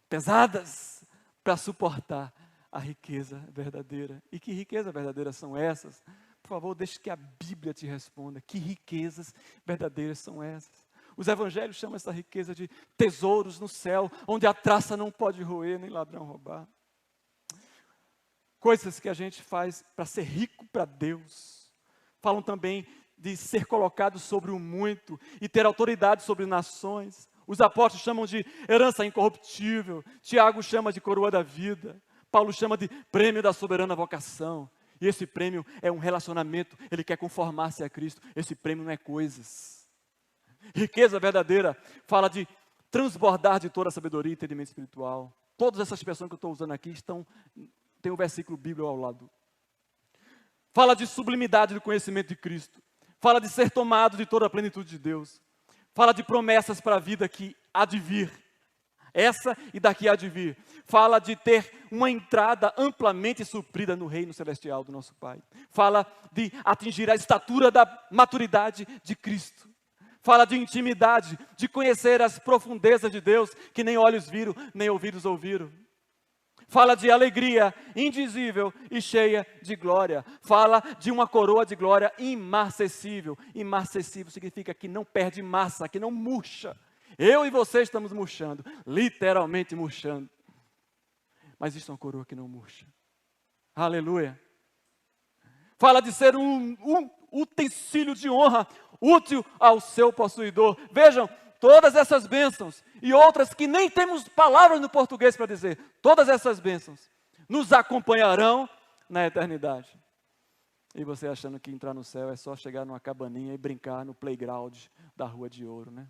pesadas, para suportar a riqueza verdadeira. E que riqueza verdadeira são essas? Por favor, deixe que a Bíblia te responda. Que riquezas verdadeiras são essas? Os evangelhos chamam essa riqueza de tesouros no céu, onde a traça não pode roer, nem ladrão roubar. Coisas que a gente faz para ser rico para Deus. Falam também de ser colocado sobre o muito e ter autoridade sobre nações. Os apóstolos chamam de herança incorruptível. Tiago chama de coroa da vida. Paulo chama de prêmio da soberana vocação. E esse prêmio é um relacionamento. Ele quer conformar-se a Cristo. Esse prêmio não é coisas. Riqueza verdadeira fala de transbordar de toda a sabedoria e entendimento espiritual. Todas essas expressões que eu estou usando aqui tem um versículo bíblico ao lado. Fala de sublimidade do conhecimento de Cristo. Fala de ser tomado de toda a plenitude de Deus. Fala de promessas para a vida que há de vir. Essa e daqui há de vir. Fala de ter uma entrada amplamente suprida no reino celestial do nosso Pai. Fala de atingir a estatura da maturidade de Cristo. Fala de intimidade, de conhecer as profundezas de Deus, que nem olhos viram, nem ouvidos ouviram. Fala de alegria indizível e cheia de glória. Fala de uma coroa de glória imarcessível. Imarcessível significa que não perde massa, que não murcha. Eu e você estamos murchando, literalmente murchando. Mas isso é uma coroa que não murcha. Aleluia. Fala de ser um utensílio de honra, útil ao seu possuidor. Vejam, todas essas bênçãos e outras que nem temos palavras no português para dizer, todas essas bênçãos nos acompanharão na eternidade. E você achando que entrar no céu é só chegar numa cabaninha e brincar no playground da Rua de Ouro, né?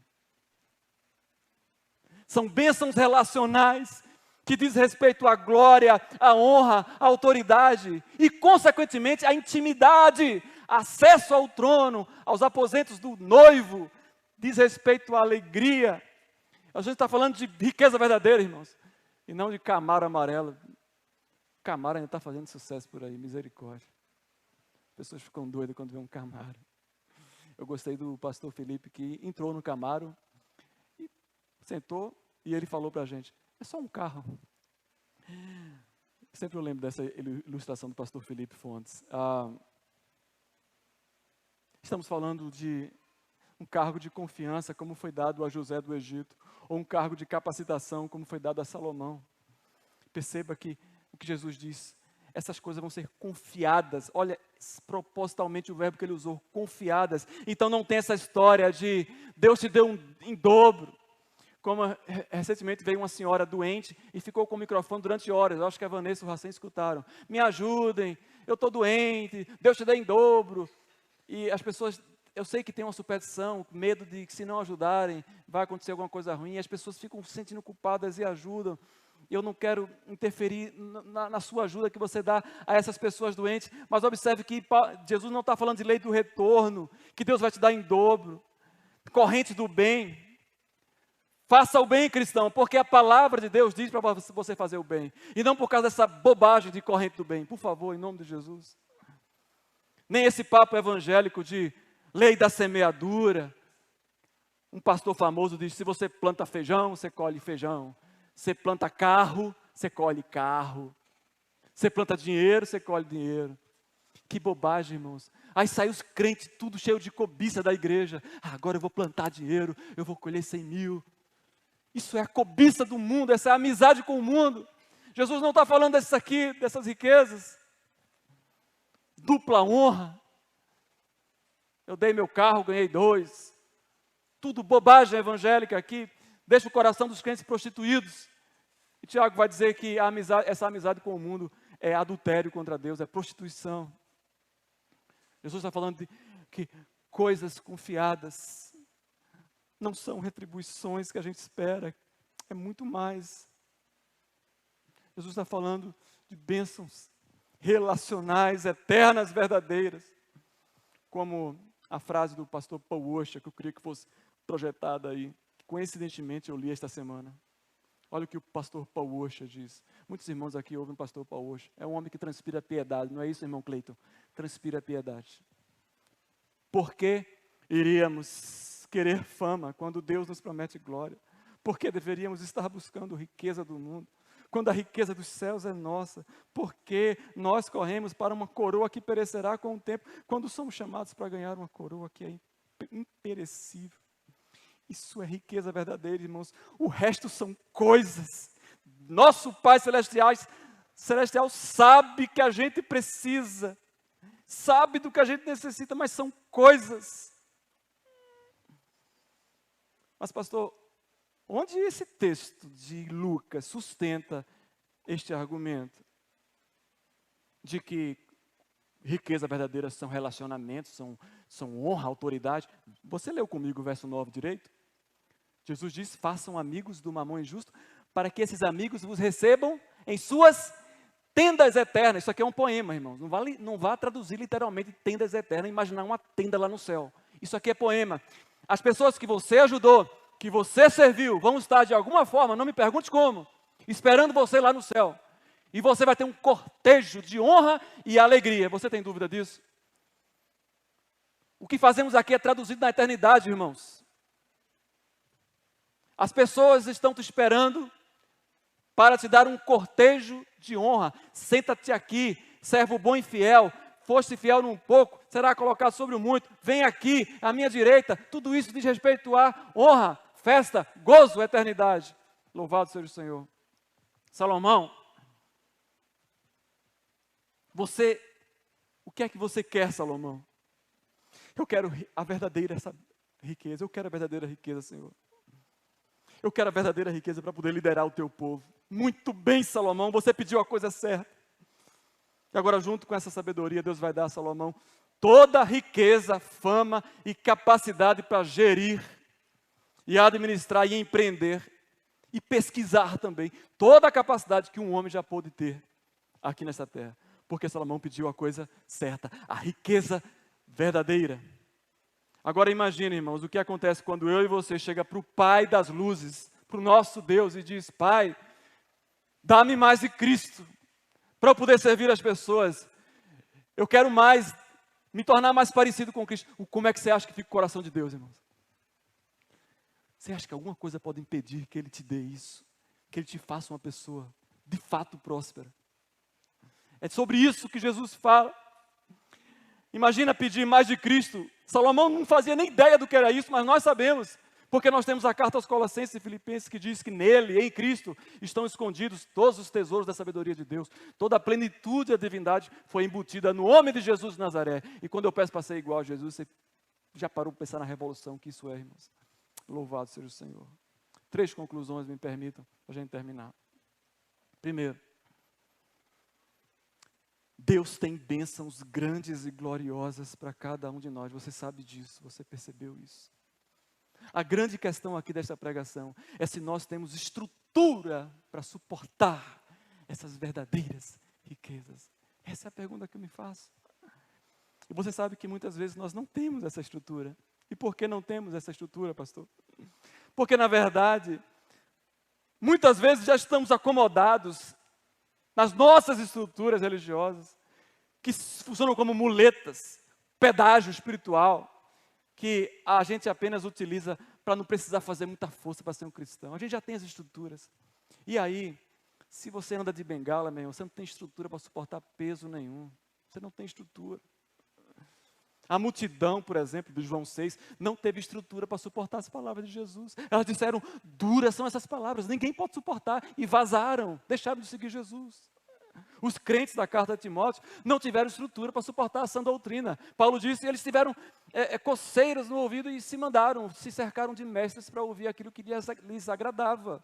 São bênçãos relacionais que diz respeito à glória, à honra, à autoridade e, consequentemente, à intimidade, acesso ao trono, aos aposentos do noivo, diz respeito à alegria. A gente está falando de riqueza verdadeira, irmãos, e não de Camaro amarelo. Camaro ainda está fazendo sucesso por aí, misericórdia. As pessoas ficam doidas quando vê um Camaro. Eu gostei do pastor Felipe que entrou no Camaro, e sentou e ele falou para a gente, é só um carro. Sempre eu lembro dessa ilustração do pastor Felipe Fontes. Estamos falando de um cargo de confiança, como foi dado a José do Egito, ou um cargo de capacitação, como foi dado a Salomão. Perceba que o que Jesus diz, essas coisas vão ser confiadas. Olha, propositalmente o verbo que ele usou, confiadas. Então não tem essa história de Deus te deu em dobro. Como recentemente veio uma senhora doente e ficou com o microfone durante horas. Eu acho que a Vanessa e o Racém escutaram. Me ajudem, eu estou doente, Deus te deu em dobro. E as pessoas, eu sei que tem uma superstição, medo de que se não ajudarem, vai acontecer alguma coisa ruim. E as pessoas ficam se sentindo culpadas e ajudam. Eu não quero interferir na sua ajuda que você dá a essas pessoas doentes. Mas observe que Jesus não está falando de lei do retorno, que Deus vai te dar em dobro. Corrente do bem. Faça o bem, cristão, porque a palavra de Deus diz para você fazer o bem. E não por causa dessa bobagem de corrente do bem. Por favor, em nome de Jesus. Nem esse papo evangélico de lei da semeadura. Um pastor famoso diz, se você planta feijão, você colhe feijão. Você planta carro, você colhe carro. Você planta dinheiro, você colhe dinheiro. Que bobagem, irmãos. Aí sai os crentes, tudo cheio de cobiça da igreja. Agora eu vou plantar dinheiro, eu vou colher 100 mil. Isso é a cobiça do mundo, essa é a amizade com o mundo. Jesus não está falando disso aqui, dessas riquezas. Dupla honra. Eu dei meu carro, ganhei 2. Tudo bobagem evangélica aqui. Deixa o coração dos crentes prostituídos. E Tiago vai dizer que essa amizade com o mundo é adultério contra Deus, é prostituição. Jesus está falando de que coisas confiadas não são retribuições que a gente espera, é muito mais. Jesus está falando de bênçãos relacionais, eternas, verdadeiras. Como a frase do pastor Paul Washer, que eu queria que fosse projetada aí. Coincidentemente eu li esta semana. Olha o que o pastor Paul Washer diz. Muitos irmãos aqui ouvem o pastor Paul Washer. É um homem que transpira piedade, não é isso, irmão Cleiton? Transpira piedade. Por que iríamos querer fama quando Deus nos promete glória? Por que deveríamos estar buscando riqueza do mundo quando a riqueza dos céus é nossa? Por que nós corremos para uma coroa que perecerá com o tempo, quando somos chamados para ganhar uma coroa que é imperecível? Isso é riqueza verdadeira, irmãos. O resto são coisas. Nosso Pai Celestial sabe que a gente precisa, sabe do que a gente necessita, mas são coisas. Mas pastor, onde esse texto de Lucas sustenta este argumento? De que riqueza verdadeira são relacionamentos, são honra, autoridade. Você leu comigo o verso 9 direito? Jesus diz, façam amigos do mamão injusto, para que esses amigos vos recebam em suas tendas eternas. Isso aqui é um poema, irmãos. Não vá traduzir literalmente tendas eternas, imaginar uma tenda lá no céu. Isso aqui é poema. As pessoas que você ajudou, que você serviu, vão estar de alguma forma, não me pergunte como, esperando você lá no céu. E você vai ter um cortejo de honra e alegria. Você tem dúvida disso? O que fazemos aqui é traduzido na eternidade, irmãos. As pessoas estão te esperando para te dar um cortejo de honra. Senta-te aqui, servo bom e fiel. Foste fiel num pouco, será colocado sobre o muito. Vem aqui, à minha direita. Tudo isso diz respeito à honra, festa, gozo, eternidade. Louvado seja o Senhor. Salomão, que é que você quer, Salomão? Eu quero a verdadeira riqueza. Eu quero a verdadeira riqueza, Senhor. Eu quero a verdadeira riqueza para poder liderar o teu povo. Muito bem, Salomão, você pediu a coisa certa. E agora, junto com essa sabedoria, Deus vai dar a Salomão toda a riqueza, fama e capacidade para gerir e administrar e empreender e pesquisar também toda a capacidade que um homem já pôde ter aqui nessa terra. Porque Salomão pediu a coisa certa, a riqueza verdadeira. Agora imagine, irmãos, o que acontece quando eu e você chega para o Pai das luzes, para o nosso Deus e diz: Pai, dá-me mais de Cristo, para eu poder servir as pessoas. Eu quero mais, me tornar mais parecido com Cristo. Como é que você acha que fica o coração de Deus, irmãos? Você acha que alguma coisa pode impedir que Ele te dê isso? Que Ele te faça uma pessoa de fato próspera? É sobre isso que Jesus fala. Imagina pedir mais de Cristo. Salomão não fazia nem ideia do que era isso, mas nós sabemos. Porque nós temos a carta aos Colossenses e Filipenses que diz que nele, em Cristo, estão escondidos todos os tesouros da sabedoria de Deus. Toda a plenitude da divindade foi embutida no nome de Jesus de Nazaré. E quando eu peço para ser igual a Jesus, você já parou para pensar na revolução que isso é, irmãos? Louvado seja o Senhor. 3 conclusões me permitam para a gente terminar. Primeiro, Deus tem bênçãos grandes e gloriosas para cada um de nós. Você sabe disso, você percebeu isso. A grande questão aqui desta pregação é se nós temos estrutura para suportar essas verdadeiras riquezas. Essa é a pergunta que eu me faço. E você sabe que muitas vezes nós não temos essa estrutura. E por que não temos essa estrutura, pastor? Porque, na verdade, muitas vezes já estamos acomodados nas nossas estruturas religiosas, que funcionam como muletas, pedágio espiritual, que a gente apenas utiliza para não precisar fazer muita força para ser um cristão. A gente já tem as estruturas. E aí, se você anda de bengala, meu irmão, você não tem estrutura para suportar peso nenhum. Você não tem estrutura. A multidão, por exemplo, de João 6, não teve estrutura para suportar as palavras de Jesus. Elas disseram: duras são essas palavras, ninguém pode suportar. E vazaram, deixaram de seguir Jesus. Os crentes da carta de Timóteo não tiveram estrutura para suportar a sã doutrina. Paulo disse, eles tiveram coceiras no ouvido e se cercaram de mestres para ouvir aquilo que lhes agradava.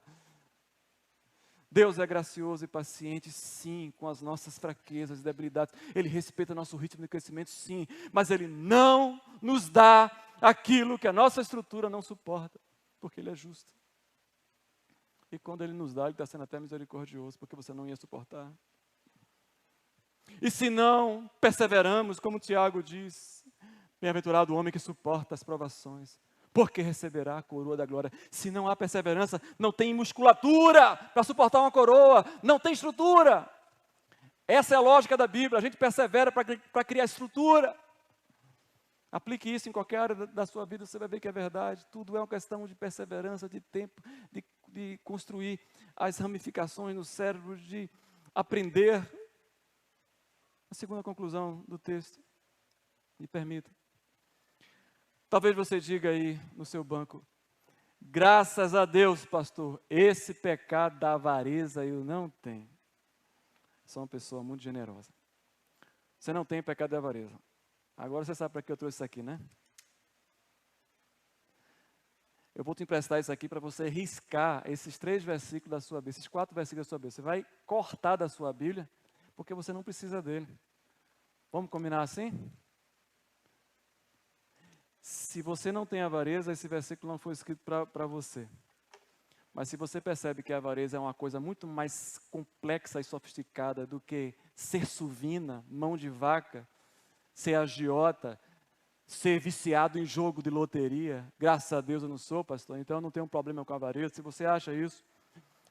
Deus é gracioso e paciente, sim, com as nossas fraquezas e debilidades. Ele respeita nosso ritmo de crescimento, sim, mas Ele não nos dá aquilo que a nossa estrutura não suporta, porque Ele é justo. E quando Ele nos dá, Ele está sendo até misericordioso, porque você não ia suportar. E se não perseveramos, como Tiago diz, bem-aventurado o homem que suporta as provações, porque receberá a coroa da glória. Se não há perseverança, não tem musculatura para suportar uma coroa, não tem estrutura. Essa é a lógica da Bíblia, a gente persevera para criar estrutura. Aplique isso em qualquer área da sua vida, você vai ver que é verdade. Tudo é uma questão de perseverança, de tempo, de construir as ramificações no cérebro, de aprender. A segunda conclusão do texto, me permita. Talvez você diga aí no seu banco: graças a Deus, pastor, esse pecado da avareza eu não tenho. Sou uma pessoa muito generosa. Você não tem pecado de avareza. Agora você sabe para que eu trouxe isso aqui, né? Eu vou te emprestar isso aqui para você riscar esses 3 versículos da sua Bíblia, esses 4 versículos da sua Bíblia. Você vai cortar da sua Bíblia, porque você não precisa dele. Vamos combinar assim? Se você não tem avareza, esse versículo não foi escrito para você. Mas se você percebe que a avareza é uma coisa muito mais complexa e sofisticada do que ser suvina, mão de vaca, ser agiota, ser viciado em jogo de loteria, graças a Deus eu não sou, pastor, então eu não tenho um problema com a avareza. Se você acha isso,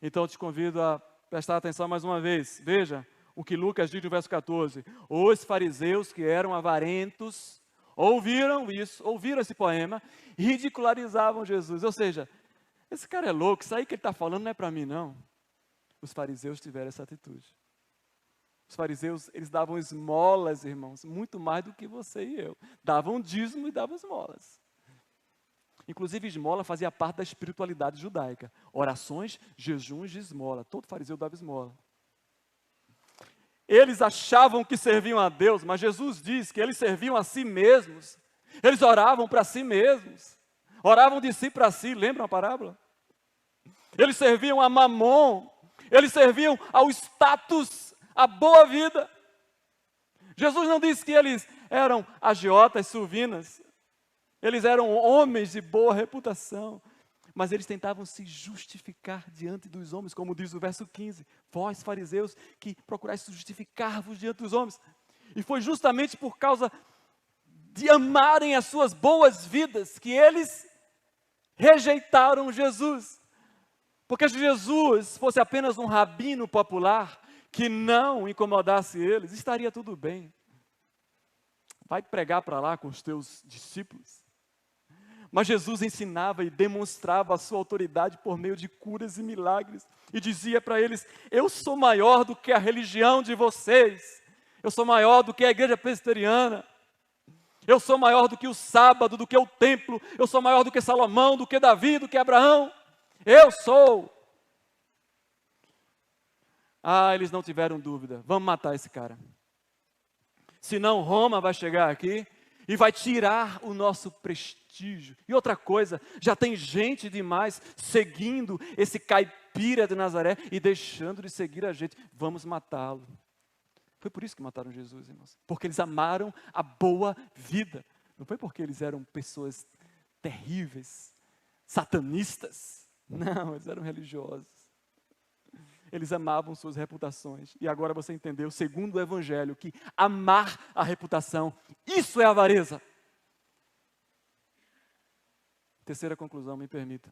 então eu te convido a prestar atenção mais uma vez. Veja o que Lucas diz no verso 14. Os fariseus que eram avarentos, ouviram esse poema, e ridicularizavam Jesus. Ou seja, esse cara é louco, isso aí que ele está falando não é para mim não. Os fariseus tiveram essa atitude. Os fariseus, eles davam esmolas, irmãos, muito mais do que você e eu. Davam dízimo e davam esmolas. Inclusive, esmola fazia parte da espiritualidade judaica. Orações, jejuns de esmola. Todo fariseu dava esmola. eles achavam que serviam a Deus, mas Jesus diz que eles serviam a si mesmos. Eles oravam para si mesmos. Oravam de si para si, lembram a parábola? Eles serviam a Mamon. Eles serviam ao status, à boa vida. Jesus não disse que eles eram agiotas, suvinas. Eles eram homens de boa reputação. Mas eles tentavam se justificar diante dos homens, como diz o verso 15. Vós, fariseus, que procurais justificar-vos diante dos homens. E foi justamente por causa de amarem as suas boas vidas que eles rejeitaram Jesus. Porque se Jesus fosse apenas um rabino popular, que não incomodasse eles, estaria tudo bem. Vai pregar para lá com os teus discípulos. Mas Jesus ensinava e demonstrava a sua autoridade por meio de curas e milagres. E dizia para eles, eu sou maior do que a religião de vocês. Eu sou maior do que a igreja presbiteriana. Eu sou maior do que o sábado, do que o templo. Eu sou maior do que Salomão, do que Davi, do que Abraão. Eu sou. Ah, eles não tiveram dúvida. Vamos matar esse cara. Senão Roma vai chegar aqui e vai tirar o nosso prestígio. E outra coisa, já tem gente demais seguindo esse caipira de Nazaré e deixando de seguir a gente. Vamos matá-lo. Foi por isso que mataram Jesus, irmãos. Porque eles amaram a boa vida. Não foi porque eles eram pessoas terríveis, satanistas. Não, eles eram religiosos. Eles amavam suas reputações. E agora você entendeu, segundo o Evangelho, que amar a reputação, isso é avareza. Terceira conclusão, me permita.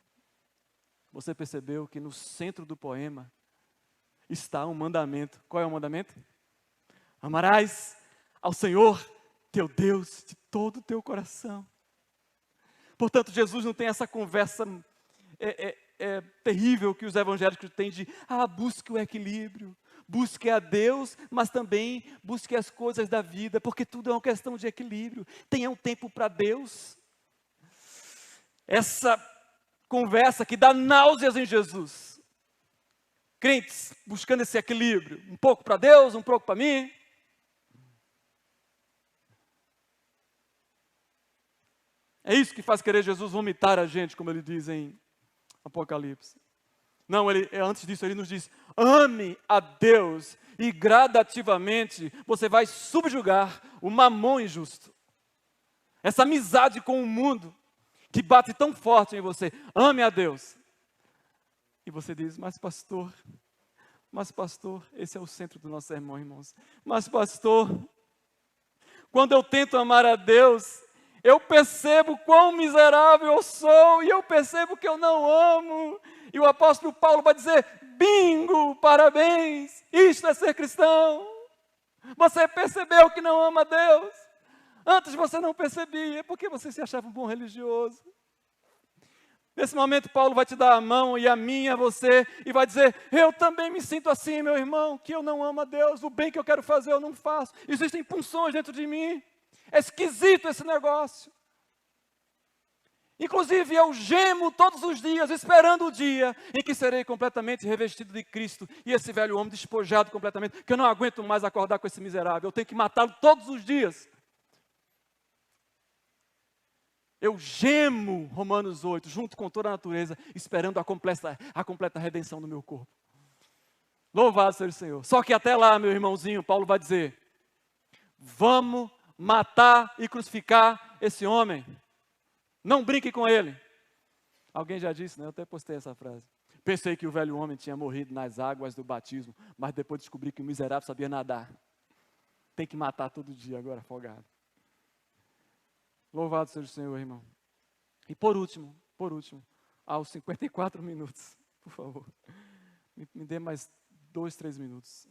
Você percebeu que no centro do poema está um mandamento. Qual é o mandamento? Amarás ao Senhor, teu Deus, de todo o teu coração. Portanto, Jesus não tem essa conversa terrível que os evangélicos têm de, busque o equilíbrio, busque a Deus, mas também busque as coisas da vida, porque tudo é uma questão de equilíbrio. Tenha um tempo para Deus. Essa conversa que dá náuseas em Jesus. Crentes buscando esse equilíbrio, um pouco para Deus, um pouco para mim. É isso que faz querer Jesus vomitar a gente, como ele diz em Apocalipse. Não, antes disso ele nos diz, ame a Deus e gradativamente você vai subjugar o mamon injusto. Essa amizade com o mundo que bate tão forte em você. Ame a Deus. E você diz, mas pastor, esse é o centro do nosso sermão, irmãos. Mas pastor, quando eu tento amar a Deus, eu percebo quão miserável eu sou e eu percebo que eu não amo. E o apóstolo Paulo vai dizer, bingo, parabéns, isto é ser cristão. Você percebeu que não ama a Deus. Antes você não percebia, porque você se achava um bom religioso. Nesse momento Paulo vai te dar a mão e a minha, a você, e vai dizer, eu também me sinto assim, meu irmão, que eu não amo a Deus, o bem que eu quero fazer eu não faço. Existem punções dentro de mim. É esquisito esse negócio. Inclusive eu gemo todos os dias, esperando o dia em que serei completamente revestido de Cristo e esse velho homem despojado completamente, que eu não aguento mais acordar com esse miserável, eu tenho que matá-lo todos os dias. Eu gemo, Romanos 8, junto com toda a natureza, esperando a completa redenção do meu corpo. Louvado seja o Senhor. Só que até lá, meu irmãozinho, Paulo vai dizer, vamos matar e crucificar esse homem. Não brinque com ele. Alguém já disse, né? Eu até postei essa frase. Pensei que o velho homem tinha morrido nas águas do batismo, mas depois descobri que o miserável sabia nadar. Tem que matar todo dia agora, afogado. Louvado seja o Senhor, irmão. E por último, aos 54 minutos, por favor, me dê mais 2, 3 minutos.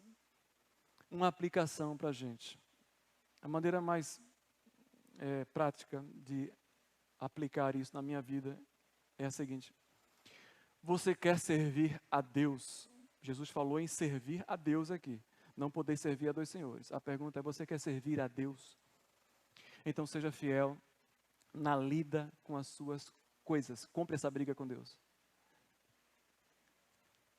Uma aplicação para a gente. A maneira mais prática de aplicar isso na minha vida é a seguinte. Você quer servir a Deus? Jesus falou em servir a Deus aqui. Não poder servir a dois senhores. A pergunta é, você quer servir a Deus? Então seja fiel na lida com as suas coisas. Compre essa briga com Deus.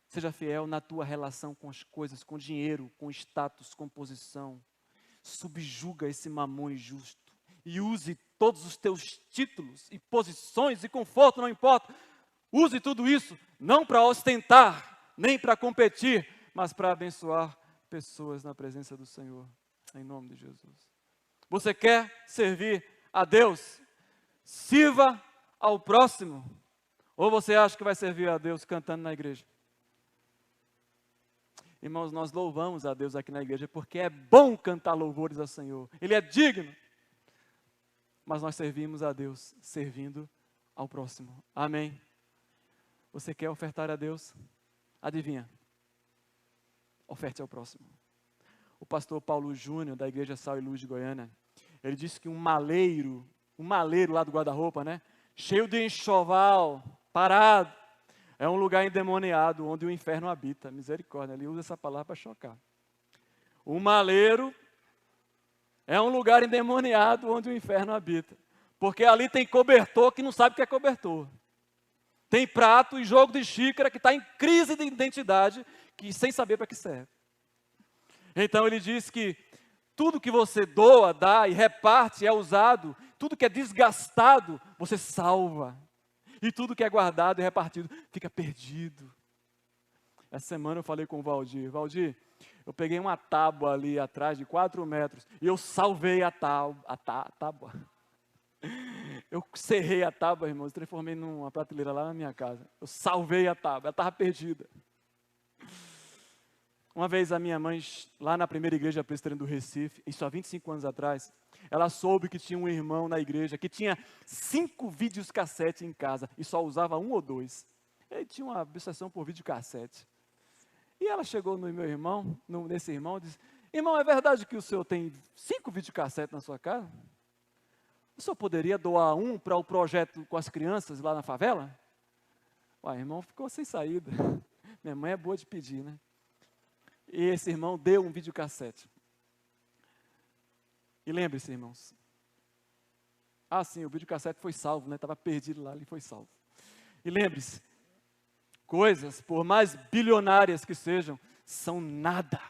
Seja fiel na tua relação com as coisas, com dinheiro, com status, com posição. Subjuga esse mamão injusto e use todos os teus títulos e posições e conforto, não importa. Use tudo isso não para ostentar, nem para competir, mas para abençoar pessoas na presença do Senhor, em nome de Jesus. Você quer servir a Deus? Sirva ao próximo. Ou você acha que vai servir a Deus cantando na igreja? Irmãos, nós louvamos a Deus aqui na igreja porque é bom cantar louvores ao Senhor. Ele é digno. Mas nós servimos a Deus servindo ao próximo. Amém? Você quer ofertar a Deus? Adivinha? Oferte ao próximo. O pastor Paulo Júnior, da Igreja Sal e Luz de Goiânia, ele disse que um maleiro lá do guarda-roupa, né? Cheio de enxoval, parado, é um lugar endemoniado onde o inferno habita. Misericórdia, ele usa essa palavra para chocar. O maleiro é um lugar endemoniado onde o inferno habita. Porque ali tem cobertor que não sabe o que é cobertor. Tem prato e jogo de xícara que está em crise de identidade, que sem saber para que serve. Então ele diz que tudo que você doa, dá e reparte é usado, tudo que é desgastado, você salva. E tudo que é guardado e repartido fica perdido. Essa semana eu falei com o Valdir. Valdir, eu peguei uma tábua ali atrás de 4 metros e eu salvei a tábua. Eu serrei a tábua, irmãos, transformei numa prateleira lá na minha casa. Eu salvei a tábua, ela estava perdida. Uma vez a minha mãe, lá na primeira igreja presbiteriana do Recife, isso há 25 anos atrás, ela soube que tinha um irmão na igreja que tinha 5 videocassete em casa e só usava 1 ou 2. Ele tinha uma obsessão por videocassete. E ela chegou no meu irmão, nesse irmão, e disse: irmão, é verdade que o senhor tem 5 videocassetes na sua casa? O senhor poderia doar um para o projeto com as crianças lá na favela? O irmão ficou sem saída. Minha mãe é boa de pedir, né? E esse irmão deu um videocassete. E lembre-se, irmãos. Sim, o videocassete foi salvo, né? Estava perdido lá, ele foi salvo. E lembre-se, coisas, por mais bilionárias que sejam, são nada,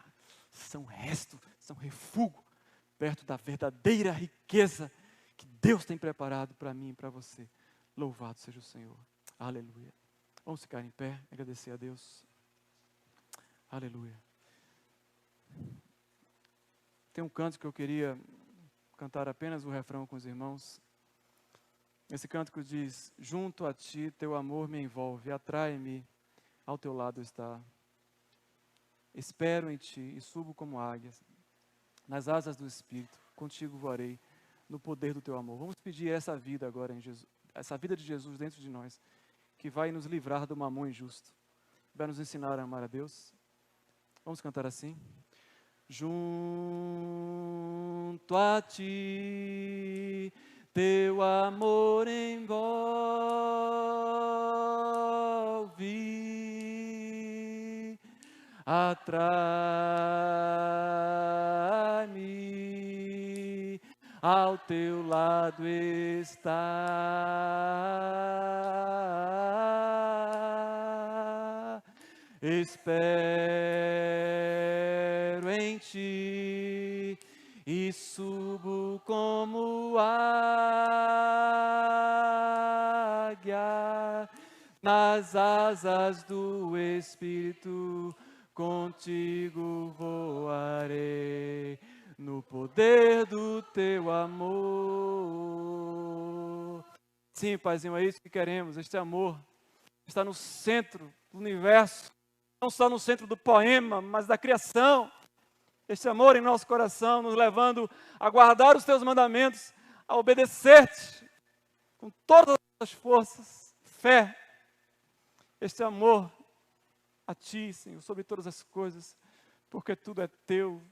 são resto, são refúgio, perto da verdadeira riqueza que Deus tem preparado para mim e para você. Louvado seja o Senhor. Aleluia. Vamos ficar em pé, agradecer a Deus. Aleluia. Tem um canto que eu queria cantar apenas o refrão com os irmãos. Esse cântico diz: junto a ti teu amor me envolve, atrai-me, ao teu lado está. Espero em ti e subo como águias, nas asas do Espírito, contigo voarei, no poder do teu amor. Vamos pedir essa vida agora em Jesus, essa vida de Jesus dentro de nós, que vai nos livrar do mamão injusto, vai nos ensinar a amar a Deus. Vamos cantar assim? Junto a ti, teu amor envolve, atrai-me, ao teu lado está. Espero em ti e subo como águia nas asas do Espírito, contigo voarei no poder do teu amor. Sim, Paizinho, é isso que queremos, este amor está no centro do universo, não só no centro do poema, mas da criação. Este amor em nosso coração, nos levando a guardar os teus mandamentos, a obedecer-te com todas as forças, fé. Este amor a ti, Senhor, sobre todas as coisas, porque tudo é teu,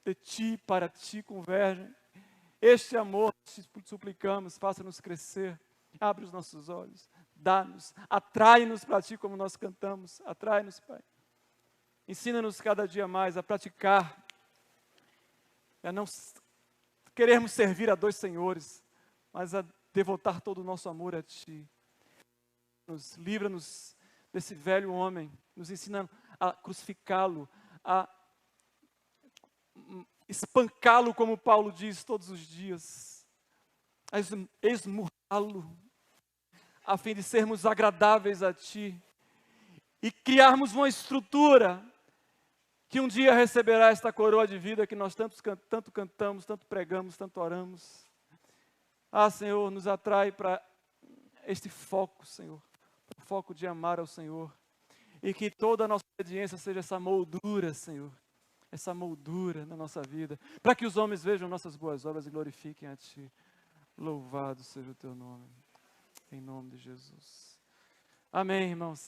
de ti, para ti convergem. Este amor, te suplicamos, faça-nos crescer, abre os nossos olhos, dá-nos, atrai-nos para ti como nós cantamos, atrai-nos, Pai. Ensina-nos cada dia mais a praticar, a não querermos servir a 2 senhores, mas a devotar todo o nosso amor a ti. Livra-nos desse velho homem, nos ensina a crucificá-lo, a espancá-lo, como Paulo diz, todos os dias, a esmurrá-lo, a fim de sermos agradáveis a Ti e criarmos uma estrutura que um dia receberá esta coroa de vida que nós tanto cantamos, tanto pregamos, tanto oramos. Ah, Senhor, nos atrai para este foco, Senhor, o foco de amar ao Senhor, e que toda a nossa obediência seja essa moldura, Senhor, essa moldura na nossa vida, para que os homens vejam nossas boas obras e glorifiquem a Ti. Louvado seja o Teu nome, em nome de Jesus. Amém, irmãos.